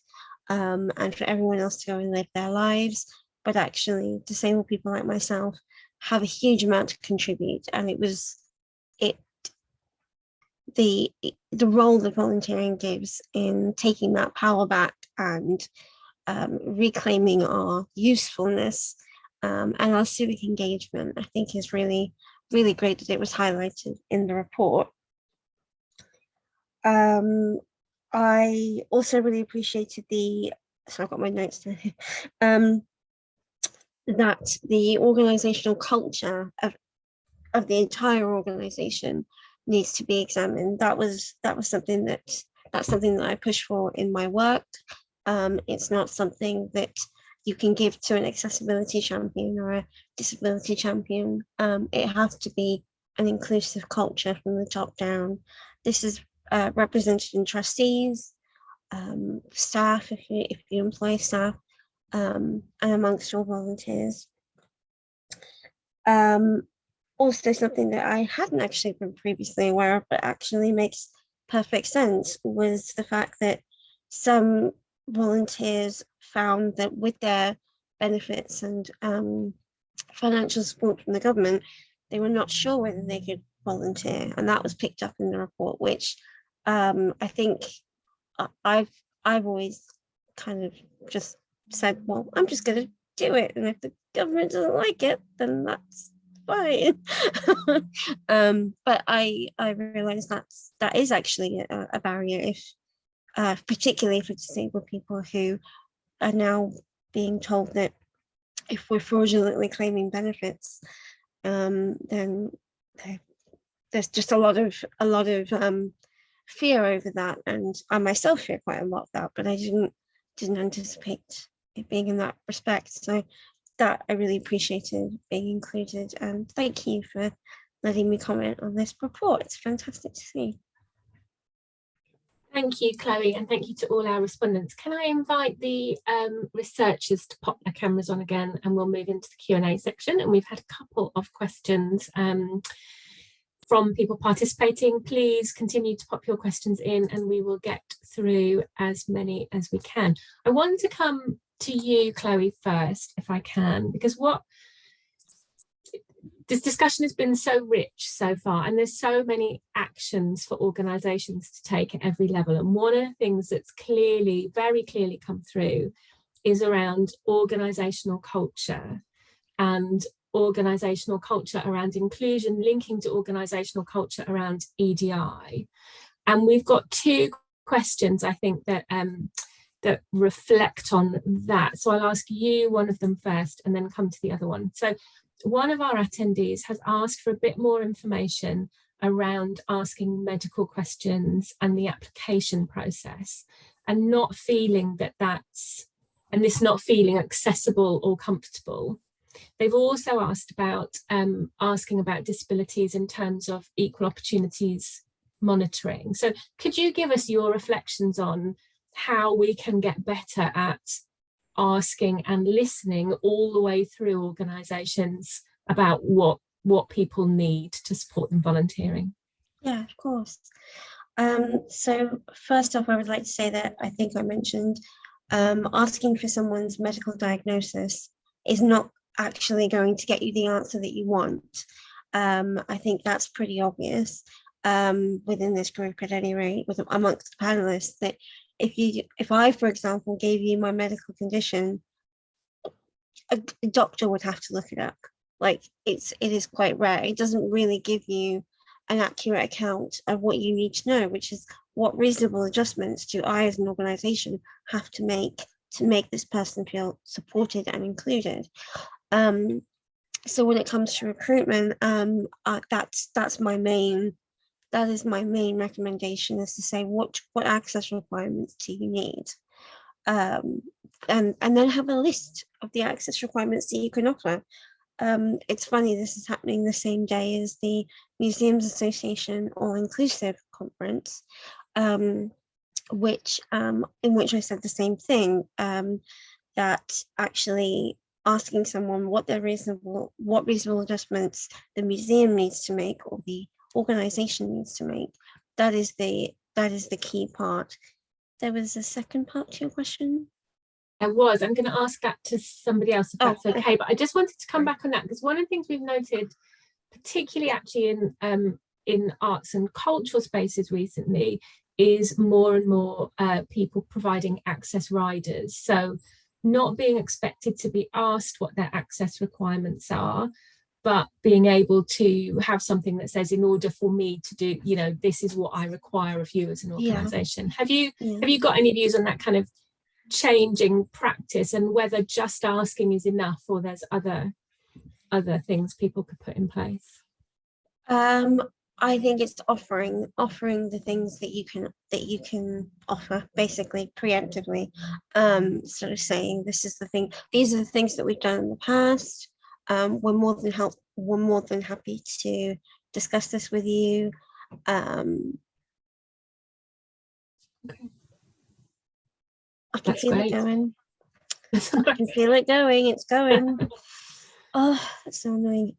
and for everyone else to go and live their lives. But actually, disabled people like myself have a huge amount to contribute, and the role that volunteering gives in taking that power back and reclaiming our usefulness and our civic engagement, I think is really, really great that it was highlighted in the report. I also really appreciated so I've got my notes there. that the organizational culture of the entire organization needs to be examined. That's something that I push for in my work. It's not something that you can give to an accessibility champion or a disability champion. It has to be an inclusive culture from the top down. This is represented in trustees, staff, if you employ staff, and amongst all volunteers. Also, something that I hadn't actually been previously aware of, but actually makes perfect sense, was the fact that some volunteers found that with their benefits and financial support from the government, they were not sure whether they could volunteer, and that was picked up in the report, which I think I've always kind of just said, well, I'm just going to do it, and if the government doesn't like it, then that's fine. But I realize that is actually a barrier, if particularly for disabled people who are now being told that if we're fraudulently claiming benefits, then there's just a lot of fear over that, and I myself fear quite a lot of that, but I didn't anticipate it being in that respect. So that I really appreciated being included, and thank you for letting me comment on this report. It's fantastic to see. Thank you, Chloe, and thank you to all our respondents. Can I invite the researchers to pop their cameras on again, and we'll move into the Q&A section. And we've had a couple of questions from people participating. Please continue to pop your questions in, and we will get through as many as we can. I want to come to you, Chloe, first, if I can, because this discussion has been so rich so far, and there's so many actions for organisations to take at every level. And one of the things that's very clearly come through is around organisational culture, and organisational culture around inclusion, linking to organisational culture around EDI. And we've got two questions, I think, that reflect on that. So I'll ask you one of them first and then come to the other one. So one of our attendees has asked for a bit more information around asking medical questions and the application process, and not feeling this not feeling accessible or comfortable. They've also asked about asking about disabilities in terms of equal opportunities monitoring. So could you give us your reflections on how we can get better at asking and listening all the way through organisations about what people need to support them volunteering? Yeah, of course. So first off, I would like to say that I think I mentioned asking for someone's medical diagnosis is not actually going to get you the answer that you want. I think that's pretty obvious within this group, at any rate, amongst the panelists, that if I, for example, gave you my medical condition, a doctor would have to look it up. Like, it is quite rare. It doesn't really give you an accurate account of what you need to know, which is what reasonable adjustments do I as an organisation have to make this person feel supported and included. So when it comes to recruitment, that is my main recommendation, is to say what access requirements do you need, and then have a list of the access requirements that you can offer. It's funny, this is happening the same day as the Museums Association All-Inclusive Conference, in which I said the same thing, that actually asking someone what reasonable adjustments the museum needs to make, or the organisation needs to make, that is the key part. There was a second part to your question. I'm going to ask that to somebody else, if that's okay. But I just wanted to come back on that, because one of the things we've noted, particularly actually in arts and cultural spaces recently, is more and more people providing access riders. So not being expected to be asked what their access requirements are, but being able to have something that says, in order for me to do, this is what I require of you as an organisation. Have you got any views on that kind of changing practice, and whether just asking is enough, or there's other things people could put in place? I think it's offering the things that you can offer, basically preemptively. Sort of saying, these are the things that we've done in the past. We're more than happy to discuss this with you. Okay. I can feel it going. I can feel it going. It's going. Oh, that's so annoying.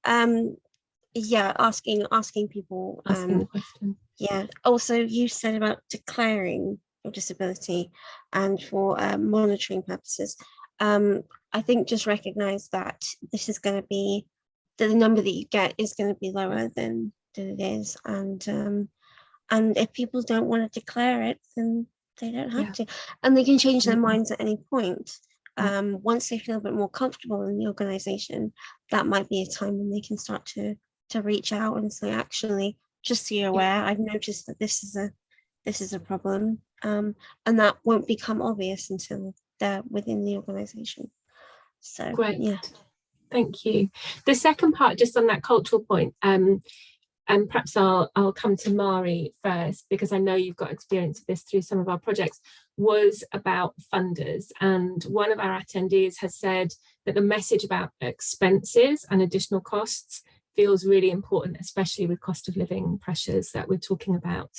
Yeah, asking people. Asking the question. Yeah. Also, you said about declaring your disability, and for monitoring purposes. I think just recognize that this is going to be the number that you get is going to be lower than it is, and if people don't want to declare it, then they don't have to, and they can change their minds at any point. Once they feel a bit more comfortable in the organization, that might be a time when they can start to reach out and say, actually, just so you're aware, I've noticed that this is a problem, and that won't become obvious until they're within the organization. So great. Yeah, thank you. The second part, just on that cultural point, and perhaps I'll come to Mari first, because I know you've got experience of this through some of our projects, was about funders. And one of our attendees has said that the message about expenses and additional costs feels really important, especially with cost of living pressures that we're talking about.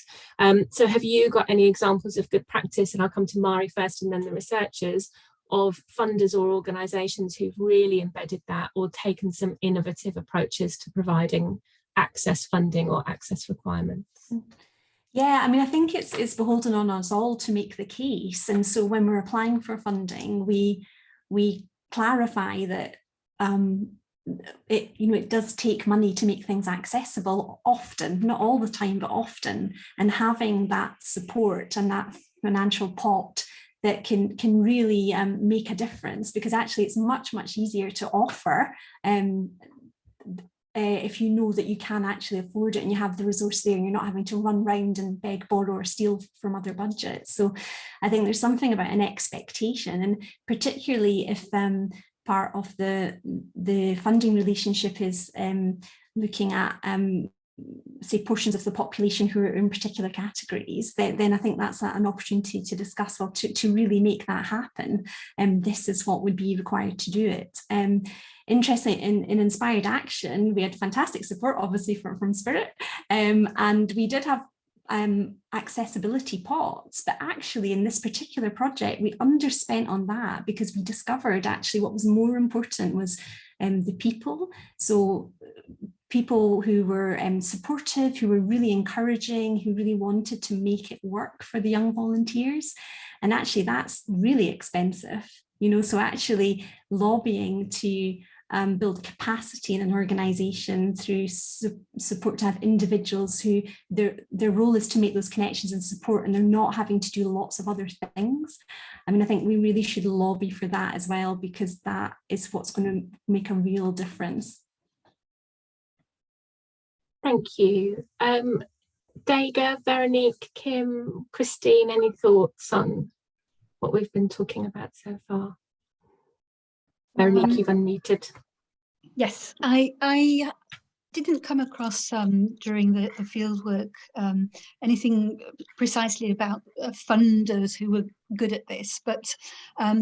So have you got any examples of good practice, and I'll come to Mari first and then the researchers, of funders or organisations who've really embedded that or taken some innovative approaches to providing access funding or access requirements? Yeah, I mean, I think it's beholden on us all to make the case. And so when we're applying for funding, we clarify that it does take money to make things accessible often, not all the time, but often, and having that support and that financial pot that can really make a difference, because actually it's much easier to offer if you know that you can actually afford it and you have the resource there and you're not having to run round and beg, borrow or steal from other budgets. So I think there's something about an expectation, and particularly if part of the funding relationship is looking at say portions of the population who are in particular categories, then I think that's an opportunity to discuss, or to really make that happen. This is what would be required to do it. Interestingly, in Inspired Action, we had fantastic support, obviously, from Spirit, and we did have accessibility pots, but actually in this particular project we underspent on that, because we discovered actually what was more important was the people. So people who were supportive, who were really encouraging, who really wanted to make it work for the young volunteers. And actually that's really expensive, so actually lobbying to build capacity in an organisation through support, to have individuals who their role is to make those connections and support, and they're not having to do lots of other things. I mean, I think we really should lobby for that as well, because that is what's going to make a real difference. Thank you. Dega, Veronique, Kim, Christine, any thoughts on what we've been talking about so far? Veronique, you've unmuted. Yes, I didn't come across during the fieldwork anything precisely about funders who were good at this, but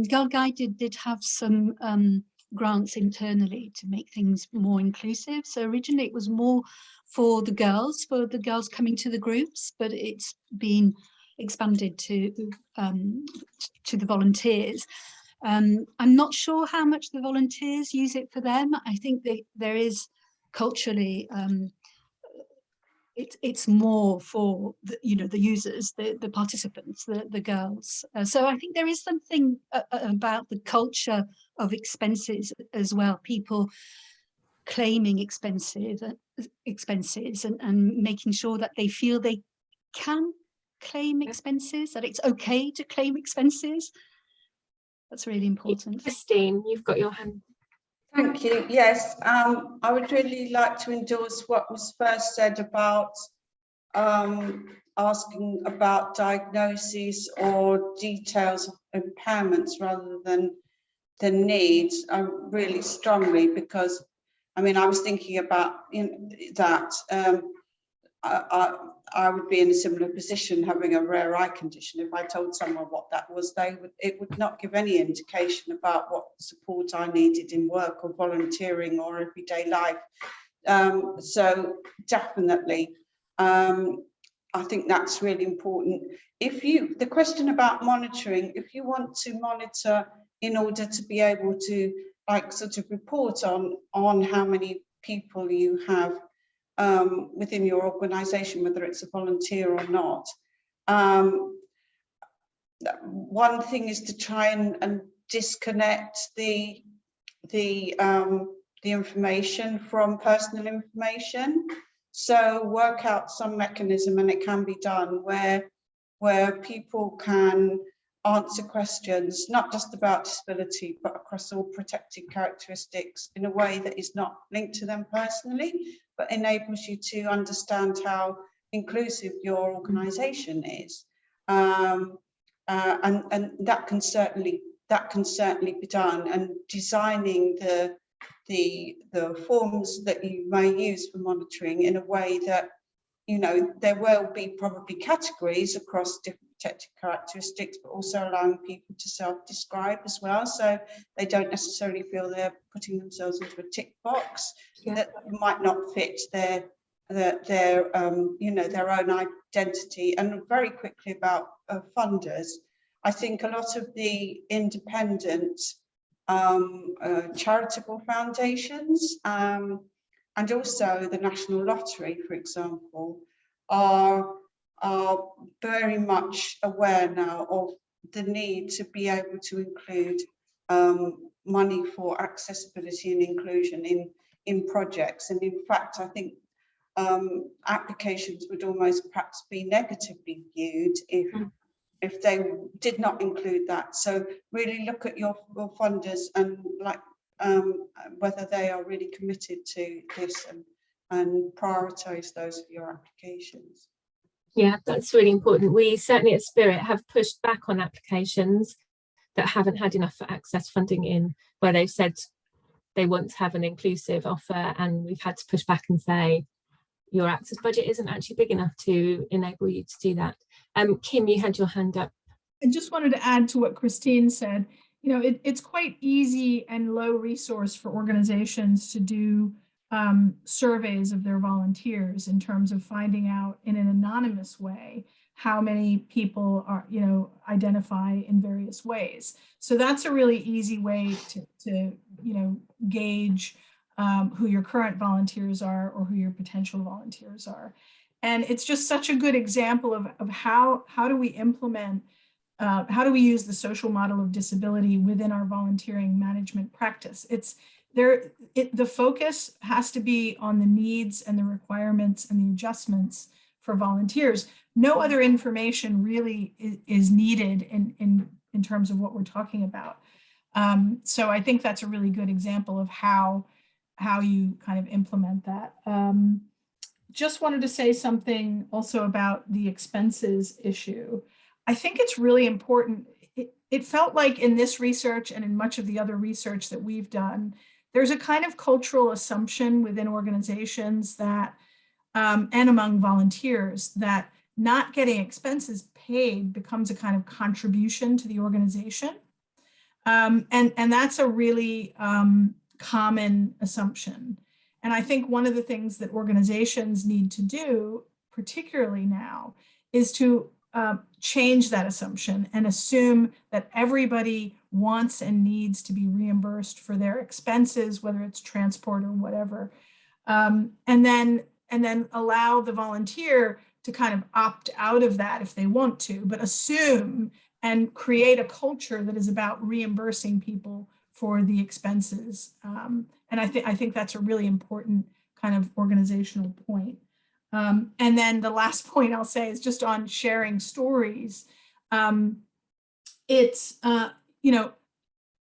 Girl Guide did have some grants internally to make things more inclusive. So originally it was more for the girls coming to the groups, but it's been expanded to the volunteers. I'm not sure how much the volunteers use it for them. I think there is culturally it's more for the users, the participants, the girls. So I think there is something about the culture of expenses as well. People claiming expenses and making sure that they feel they can claim expenses, that it's okay to claim expenses. That's really important. Christine, you've got your hand. Thank you. Yes, I would really like to endorse what was first said about asking about diagnoses or details of impairments rather than the needs really strongly, because I mean, I was thinking about that I would be in a similar position having a rare eye condition. If I told someone what that was, it would not give any indication about what support I needed in work or volunteering or everyday life. So definitely, I think that's really important. The question about monitoring, if you want to monitor in order to be able to sort of report on how many people you have within your organisation, whether it's a volunteer or not. One thing is to try and disconnect the information from personal information. So work out some mechanism, and it can be done where people can answer questions, not just about disability, but across all protected characteristics in a way that is not linked to them personally, but enables you to understand how inclusive your organisation is. And that can certainly be done, and designing the forms that you may use for monitoring in a way that, you know, there will be probably categories across different protected characteristics, but also allowing people to self-describe as well, so they don't necessarily feel they're putting themselves into a tick box that might not fit their you know, their own identity. And very quickly about funders, I think a lot of the independent charitable foundations and also the National Lottery, for example, are very much aware now of the need to be able to include money for accessibility and inclusion in projects. And in fact, I think applications would almost perhaps be negatively viewed if they did not include that. So really look at your funders and whether they are really committed to this, and prioritise those for your applications. Yeah, that's really important. We certainly at Spirit have pushed back on applications that haven't had enough access funding in, where they've said they want to have an inclusive offer, and we've had to push back and say your access budget isn't actually big enough to enable you to do that. Kim, you had your hand up. I just wanted to add to what Christine said. You know, it's quite easy and low resource for organizations to do surveys of their volunteers in terms of finding out in an anonymous way how many people are, you know, identify in various ways. So that's a really easy way to you know, gauge who your current volunteers are or who your potential volunteers are. And it's just such a good example of how do we implement, how do we use the social model of disability within our volunteering management practice. The focus has to be on the needs and the requirements and the adjustments for volunteers. No other information really is needed in terms of what we're talking about. So I think that's a really good example of how you kind of implement that. Just wanted to say something also about the expenses issue. I think it's really important. It felt like in this research and in much of the other research that we've done, there's a kind of cultural assumption within organizations that, and among volunteers, that not getting expenses paid becomes a kind of contribution to the organization. And that's a really common assumption. And I think one of the things that organizations need to do, particularly now, is to change that assumption and assume that everybody wants and needs to be reimbursed for their expenses, whether it's transport or whatever, and then allow the volunteer to kind of opt out of that if they want to, but assume and create a culture that is about reimbursing people for the expenses. And I think that's a really important kind of organizational point. And then the last point I'll say is just on sharing stories. It's, you know,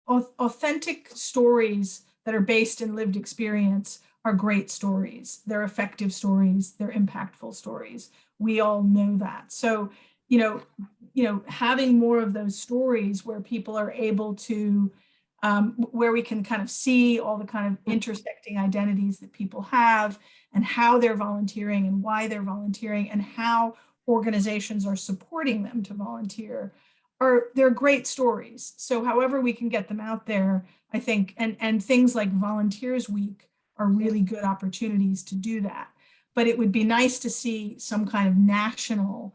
authentic stories that are based in lived experience are great stories. They're effective stories. They're impactful stories. We all know that. So, having more of those stories where people are able to, where we can kind of see all the kind of intersecting identities that people have and how they're volunteering and why they're volunteering and how organizations are supporting them to volunteer, they're great stories. So however we can get them out there, I think, and things like Volunteers Week are really good opportunities to do that. But it would be nice to see some kind of national,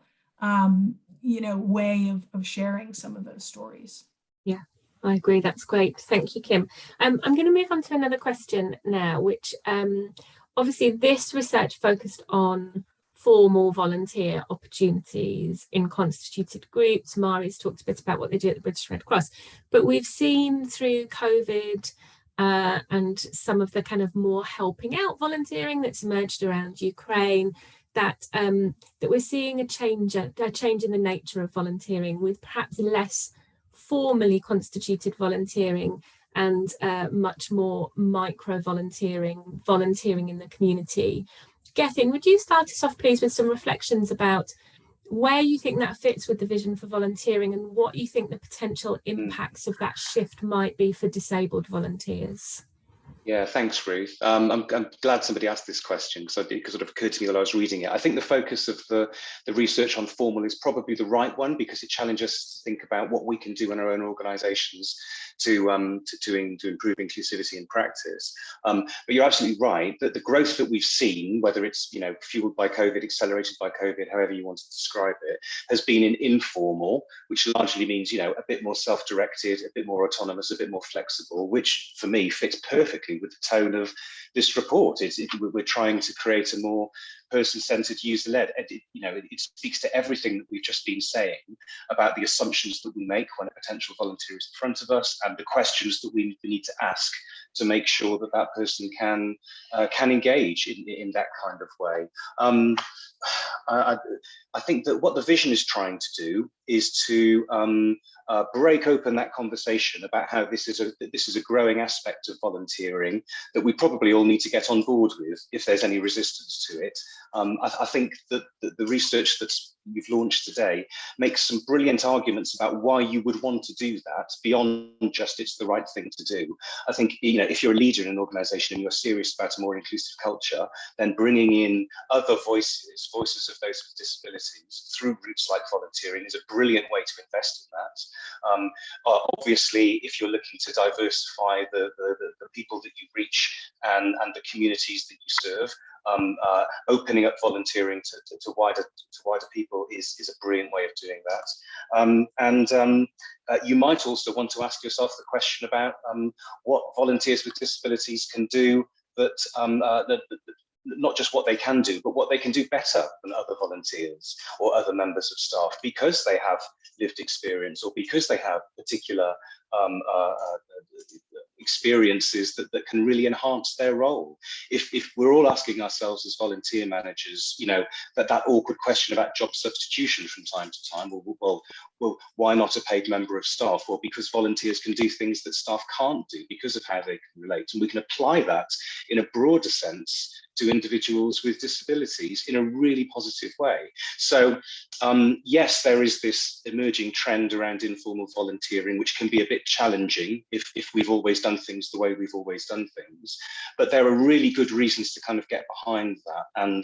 way of sharing some of those stories. Yeah, I agree. That's great. Thank you, Kim. I'm going to move on to another question now, which obviously this research focused on formal volunteer opportunities in constituted groups. Mari's talked a bit about what they do at the British Red Cross, but we've seen through COVID and some of the kind of more helping out volunteering that's emerged around Ukraine, that we're seeing a change in the nature of volunteering, with perhaps less formally constituted volunteering and much more micro volunteering in the community. Gethin, would you start us off, please, with some reflections about where you think that fits with the vision for volunteering and what you think the potential impacts of that shift might be for disabled volunteers? Yeah, thanks, Ruth. I'm glad somebody asked this question because it sort of occurred to me while I was reading it. I think the focus of the research on formal is probably the right one, because it challenges us to think about what we can do in our own organisations to improve inclusivity in practice. But you're absolutely right that the growth that we've seen, whether it's fueled by COVID, accelerated by COVID, however you want to describe it, has been in informal, which largely means a bit more self-directed, a bit more autonomous, a bit more flexible, which for me fits perfectly with the tone of this report. We're trying to create a more person-centered, user-led. It speaks to everything that we've just been saying about the assumptions that we make when a potential volunteer is in front of us, and the questions that we need to ask to make sure that that person can engage in that kind of way. I think that what the vision is trying to do is to break open that conversation about how this is a growing aspect of volunteering that we probably all need to get on board with if there's any resistance to it. I think that the research that you've launched today makes some brilliant arguments about why you would want to do that beyond just it's the right thing to do. I think if you're a leader in an organisation and you're serious about a more inclusive culture, then bringing in other voices of those with disabilities through routes like volunteering is a brilliant way to invest in that. Obviously, if you're looking to diversify the people that you reach and the communities that you serve, opening up volunteering to wider people is a brilliant way of doing that. You might also want to ask yourself the question about what volunteers with disabilities can do, that not just what they can do, but what they can do better than other volunteers or other members of staff, because they have lived experience or because they have particular experiences that can really enhance their role. If we're all asking ourselves as volunteer managers, that awkward question about job substitution from time to time, well, why not a paid member of staff? Well, because volunteers can do things that staff can't do because of how they can relate, and we can apply that in a broader sense to individuals with disabilities in a really positive way. So yes, there is this emerging trend around informal volunteering, which can be a bit challenging if we've always done things the way we've always done things, but there are really good reasons to kind of get behind that. And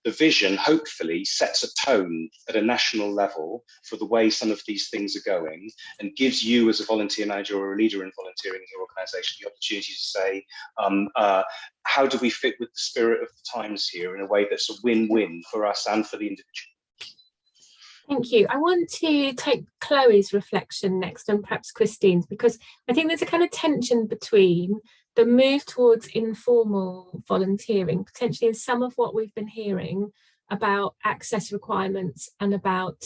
the vision hopefully sets a tone at a national level for the way some of these things are going, and gives you as a volunteer manager or a leader in volunteering in your organisation the opportunity to say, how do we fit with the spirit of the times here in a way that's a win-win for us and for the individual? Thank you. I want to take Chloe's reflection next, and perhaps Christine's, because I think there's a kind of tension between the move towards informal volunteering, potentially in some of what we've been hearing about access requirements and about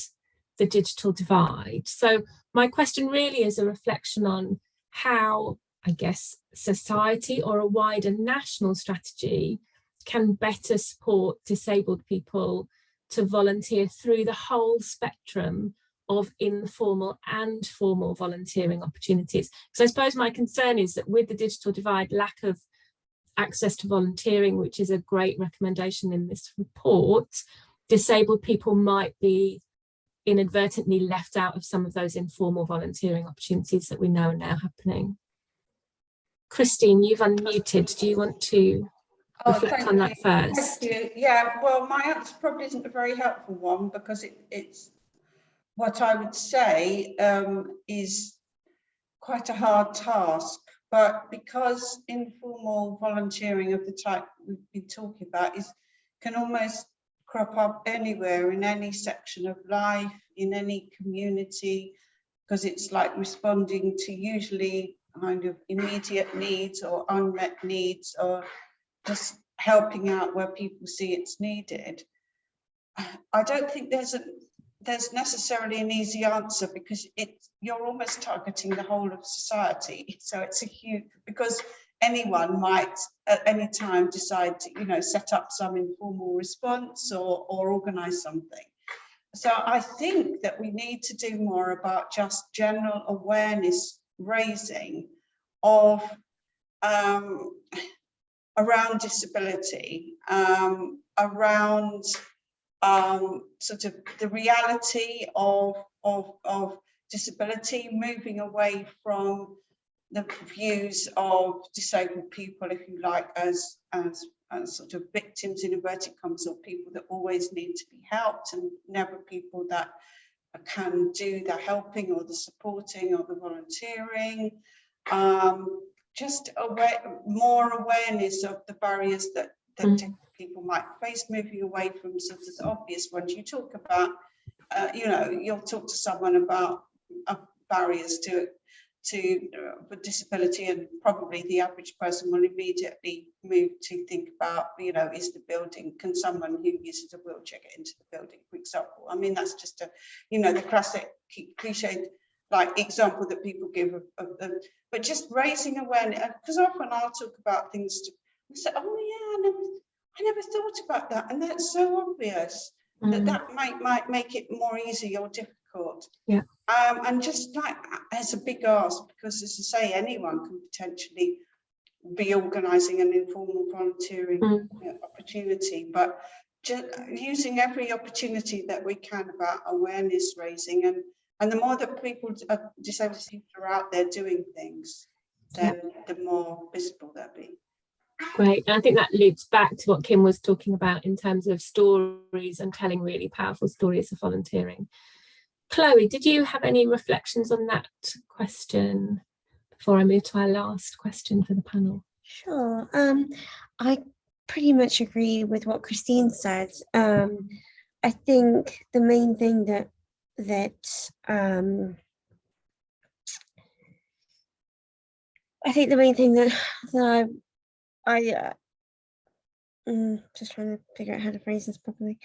the digital divide. So my question really is a reflection on how, I guess, society or a wider national strategy can better support disabled people to volunteer through the whole spectrum of informal and formal volunteering opportunities. So I suppose my concern is that with the digital divide, lack of access to volunteering, which is a great recommendation in this report, disabled people might be inadvertently left out of some of those informal volunteering opportunities that we know are now happening. Christine, you've unmuted. Do you want to reflect on that first? Thank you. Yeah, well, my answer probably isn't a very helpful one, because it's what I would say is quite a hard task. But because informal volunteering of the type we've been talking about can almost crop up anywhere, in any section of life, in any community, because it's like responding to usually kind of immediate needs or unmet needs, or just helping out where people see it's needed. I don't think there's necessarily an easy answer, because you're almost targeting the whole of society. So it's a huge, because anyone might at any time decide to, you know, set up some informal response or organize something. So I think that we need to do more about just general awareness raising of around disability, around sort of the reality of disability, moving away from the views of disabled people, if you like, as sort of victims in inverted commas, or people that always need to be helped, and never people that can do the helping or the supporting or the volunteering. Just more awareness of the barriers that people might face, moving away from sort of the obvious ones. You talk about, you know, you'll talk to someone about barriers to for disability, and probably the average person will immediately move to think about, you know, is the building, can someone who uses a wheelchair get into the building, for example. I mean, that's just a, you know, the classic cliched like example that people give of them, but just raising awareness, because often I'll talk about things and say, oh yeah, I never thought about that, and that's so obvious that might make it more easy or difficult. Yeah. And just like, as a big ask, because as I say, anyone can potentially be organising an informal volunteering opportunity, but just using every opportunity that we can about awareness raising, and the more that people, disabled people, are out there doing things, then the more visible they'll be. Great. And I think that loops back to what Kim was talking about in terms of stories and telling really powerful stories of volunteering. Chloe, did you have any reflections on that question before I move to our last question for the panel? Sure. I pretty much agree with what Christine said. I think the main thing that I just trying to figure out how to phrase this properly.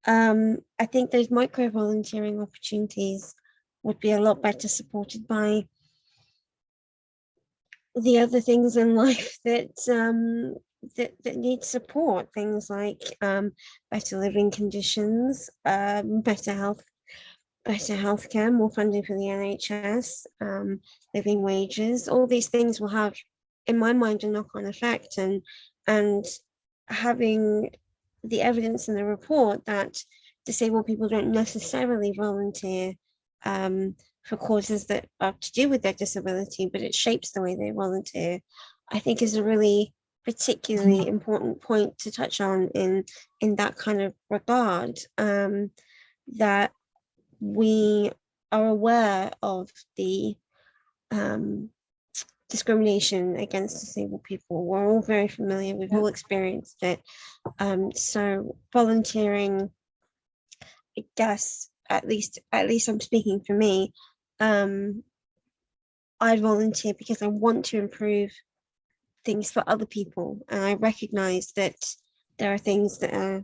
I think those micro volunteering opportunities would be a lot better supported by the other things in life that that need support, things like better living conditions, better healthcare, more funding for the NHS, living wages. All these things will have, in my mind, a knock-on effect, and having the evidence in the report that disabled people don't necessarily volunteer for causes that are to do with their disability, but it shapes the way they volunteer, I think is a really particularly important point to touch on in that kind of regard, that we are aware of the discrimination against disabled people. We're all very familiar, we've all experienced it. So volunteering, I guess, at least I'm speaking for me, I volunteer because I want to improve things for other people, and I recognize that there are things that are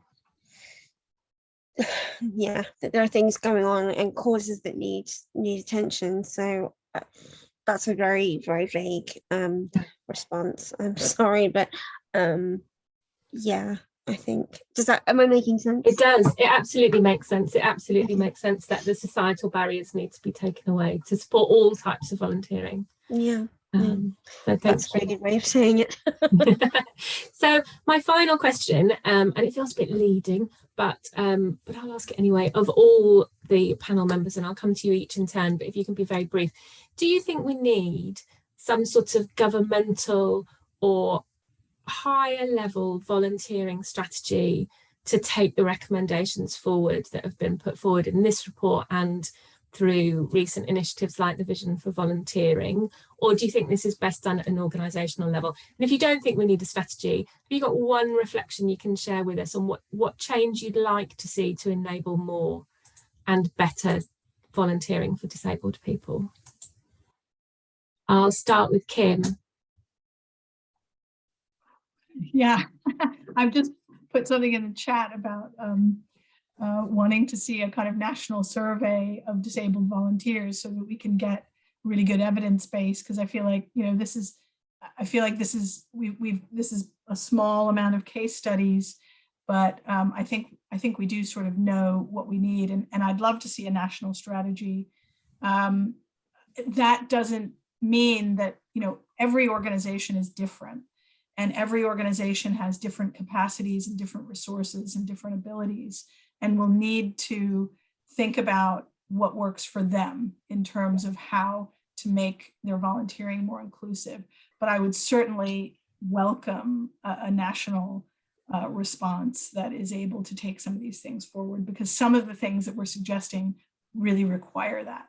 that there are things going on and causes that need attention. So that's a very, very vague response. I'm sorry, but yeah, I think, am I making sense? It does. It absolutely makes sense. It absolutely makes sense that the societal barriers need to be taken away to support all types of volunteering. Yeah. So that's a very good way of saying it. So my final question, and it feels a bit leading, but I'll ask it anyway, of all the panel members, and I'll come to you each in turn, but if you can be very brief, do you think we need some sort of governmental or higher level volunteering strategy to take the recommendations forward that have been put forward in this report and through recent initiatives like the Vision for Volunteering? Or do you think this is best done at an organisational level? And if you don't think we need a strategy, have you got one reflection you can share with us on what change you'd like to see to enable more and better volunteering for disabled people? I'll start with Kim. Yeah, I've just put something in the chat about wanting to see a kind of national survey of disabled volunteers so that we can get really good evidence base, because I feel like, you know, this is a small amount of case studies, but I think we do sort of know what we need, and I'd love to see a national strategy. That doesn't mean that, you know, every organization is different, and every organization has different capacities and different resources and different abilities, and will need to think about what works for them in terms of how to make their volunteering more inclusive. But I would certainly welcome a national response that is able to take some of these things forward, because some of the things that we're suggesting really require that.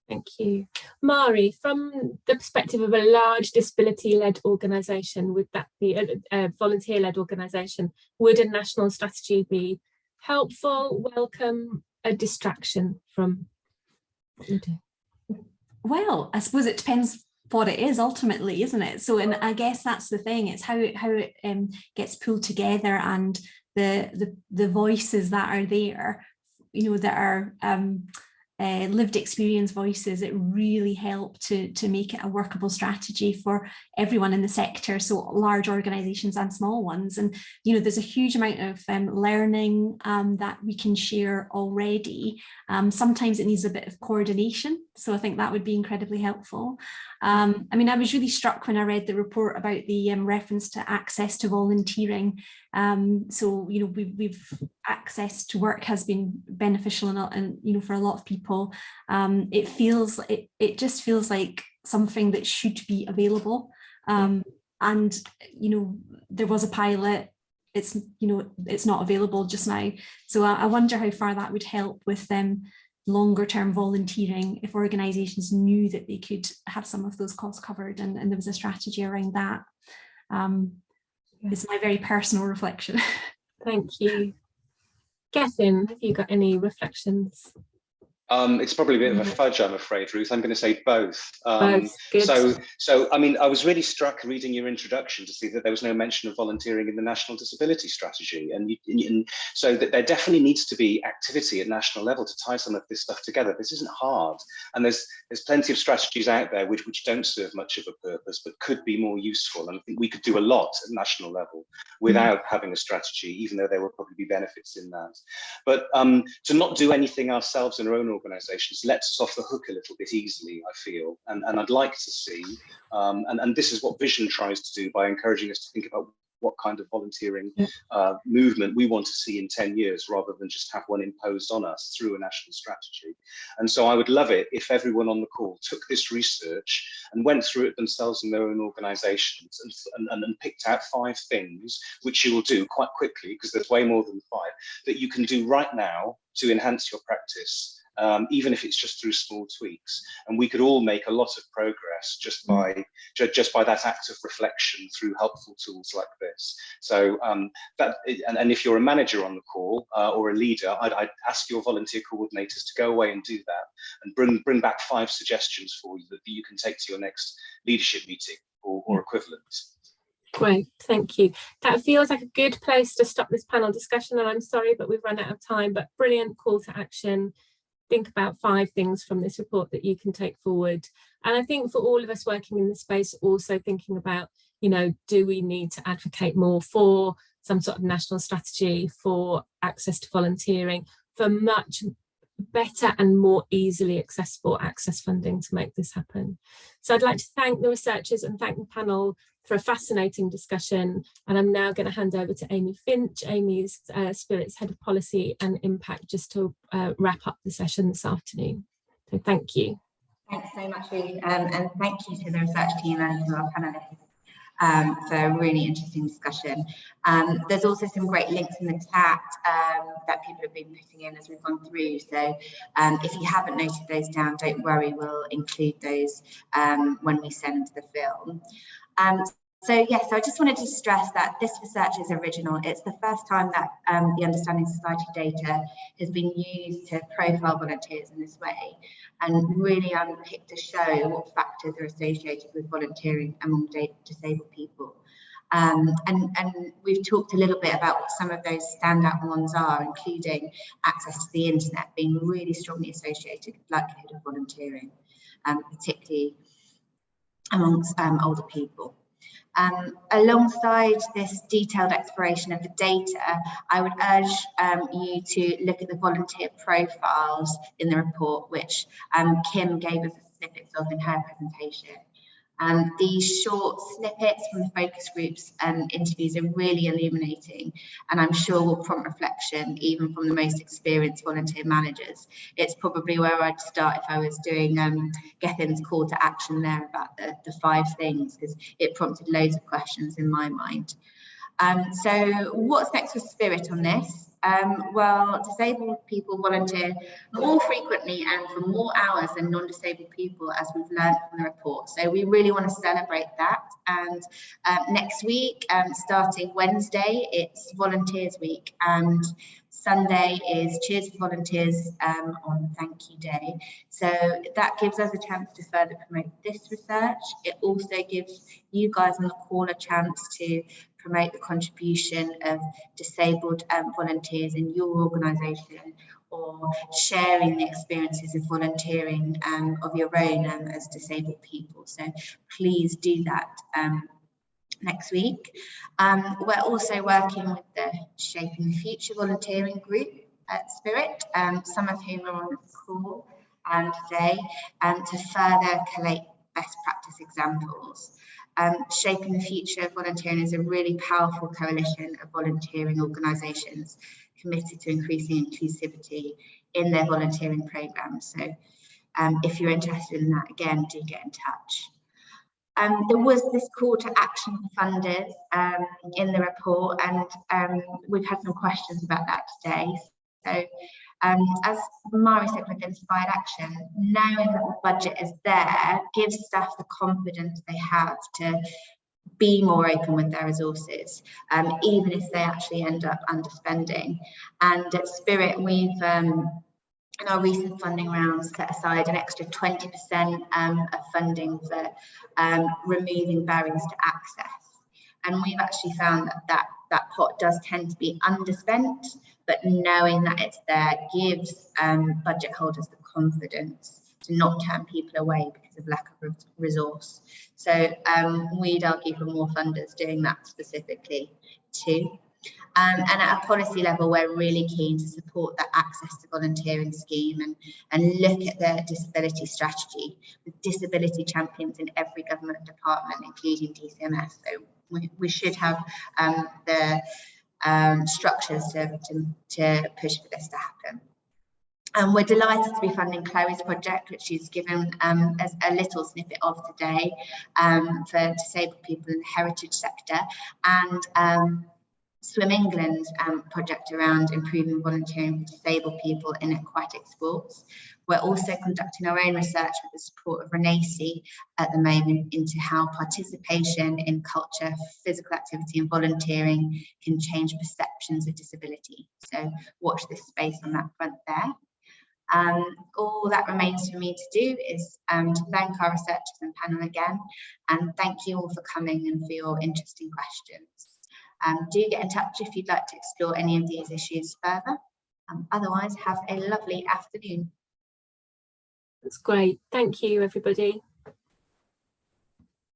Thank you. Mari, from the perspective of a large disability-led organisation, would that be a volunteer-led organisation, would a national strategy be helpful, welcome, a distraction from what you do? Well, I suppose it depends what it is ultimately, isn't it? So, and I guess that's the thing, it's how it gets pulled together, and the voices that are there, you know, that are lived experience voices, it really help to make it a workable strategy for everyone in the sector, so large organizations and small ones. And, you know, there's a huge amount of learning that we can share already. Sometimes it needs a bit of coordination, so I think that would be incredibly helpful. I mean, I was really struck when I read the report about the reference to access to volunteering. So, you know, we've access to work has been beneficial, and you know, for a lot of people, it just feels like something that should be available. And you know, there was a pilot. It's, you know, it's not available just now. So I wonder how far that would help with them longer term volunteering, if organizations knew that they could have some of those costs covered, and there was a strategy around that. It's my very personal reflection. Thank you. Gethin, have you got any reflections? It's probably a bit of a fudge, I'm afraid, Ruth. I'm going to say both. Good. So, I mean, I was really struck reading your introduction to see that there was no mention of volunteering in the National Disability Strategy. And so that there definitely needs to be activity at national level to tie some of this stuff together. This isn't hard. And there's plenty of strategies out there which don't serve much of a purpose, but could be more useful. And I think we could do a lot at national level without having a strategy, even though there will probably be benefits in that. But to not do anything ourselves in our own organisations lets us off the hook a little bit easily, I feel, and I'd like to see, and this is what Vision tries to do by encouraging us to think about what kind of volunteering movement we want to see in 10 years, rather than just have one imposed on us through a national strategy. And so I would love it if everyone on the call took this research and went through it themselves in their own organisations and picked out 5 things, which you will do quite quickly, because there's way more than 5, that you can do right now to enhance your practice. Even if it's just through small tweaks, and we could all make a lot of progress just by that act of reflection through helpful tools like this. So and if you're a manager on the call or a leader, I'd ask your volunteer coordinators to go away and do that, and bring back 5 suggestions for you that you can take to your next leadership meeting or equivalent. Great, thank you. That feels like a good place to stop this panel discussion, and I'm sorry, but we've run out of time, but brilliant call to action. Think about 5 things from this report that you can take forward. And I think for all of us working in this space, also thinking about, you know, do we need to advocate more for some sort of national strategy for access to volunteering, for much better and more easily accessible access funding to make this happen. So I'd like to thank the researchers and thank the panel for a fascinating discussion. And I'm now going to hand over to Amy Finch. Amy's Spirit's Head of Policy and Impact, just to wrap up the session this afternoon. So thank you. Thanks so much, Ruth, and thank you to the research team and to our panelists for a really interesting discussion. There's also some great links in the chat that people have been putting in as we've gone through. So if you haven't noted those down, don't worry, we'll include those when we send the film. So yes, I just wanted to stress that this research is original. It's the first time that the Understanding Society data has been used to profile volunteers in this way and really unpick to show what factors are associated with volunteering among disabled people. And we've talked a little bit about what some of those standout ones are, including access to the internet being really strongly associated with likelihood of volunteering, particularly amongst older people. Alongside this detailed exploration of the data, I would urge you to look at the volunteer profiles in the report, which Kim gave us snippets of in her presentation. These short snippets from the focus groups and interviews are really illuminating, and I'm sure will prompt reflection even from the most experienced volunteer managers. It's probably where I'd start if I was doing Gethin's call to action there about the 5 things, because it prompted loads of questions in my mind. So what's next for Spirit on this? Well, disabled people volunteer more frequently and for more hours than non-disabled people, as we've learned from the report. So we really want to celebrate that. And next week, starting Wednesday, it's Volunteers Week, and Sunday is Cheers for Volunteers on Thank You Day. So that gives us a chance to further promote this research. It also gives you guys on the call a chance to promote the contribution of disabled volunteers in your organisation, or sharing the experiences of volunteering of your own as disabled people. So please do that next week. We're also working with the Shaping the Future volunteering group at Spirit, some of whom are on the call today, to further collate best practice examples. Shaping the Future volunteering is a really powerful coalition of volunteering organisations committed to increasing inclusivity in their volunteering programmes. So if you're interested in that, again, do get in touch. There was this call to action for funders in the report, and we've had some questions about that today. So as Mari said with Inspired Action, knowing that the budget is there gives staff the confidence they have to be more open with their resources, even if they actually end up underspending. And at Spirit, we've in our recent funding rounds set aside an extra 20% of funding for removing barriers to access. And we've actually found that pot does tend to be underspent, but knowing that it's there gives budget holders the confidence to not turn people away because of lack of resource. So we'd argue for more funders doing that specifically too. And at a policy level, we're really keen to support the access to volunteering scheme and look at the disability strategy with disability champions in every government department, including DCMS. So we should have the structures to push for this to happen. And we're delighted to be funding Chloe's project, which she's given as a little snippet of today for disabled people in the heritage sector, and Swim England's project around improving volunteering for disabled people in aquatic sports. We're also conducting our own research with the support of Renacci at the moment into how participation in culture, physical activity and volunteering can change perceptions of disability. So watch this space on that front there. All that remains for me to do is to thank our researchers and panel again, and thank you all for coming and for your interesting questions. Do get in touch if you'd like to explore any of these issues further. Otherwise, have a lovely afternoon. That's great. Thank you, everybody.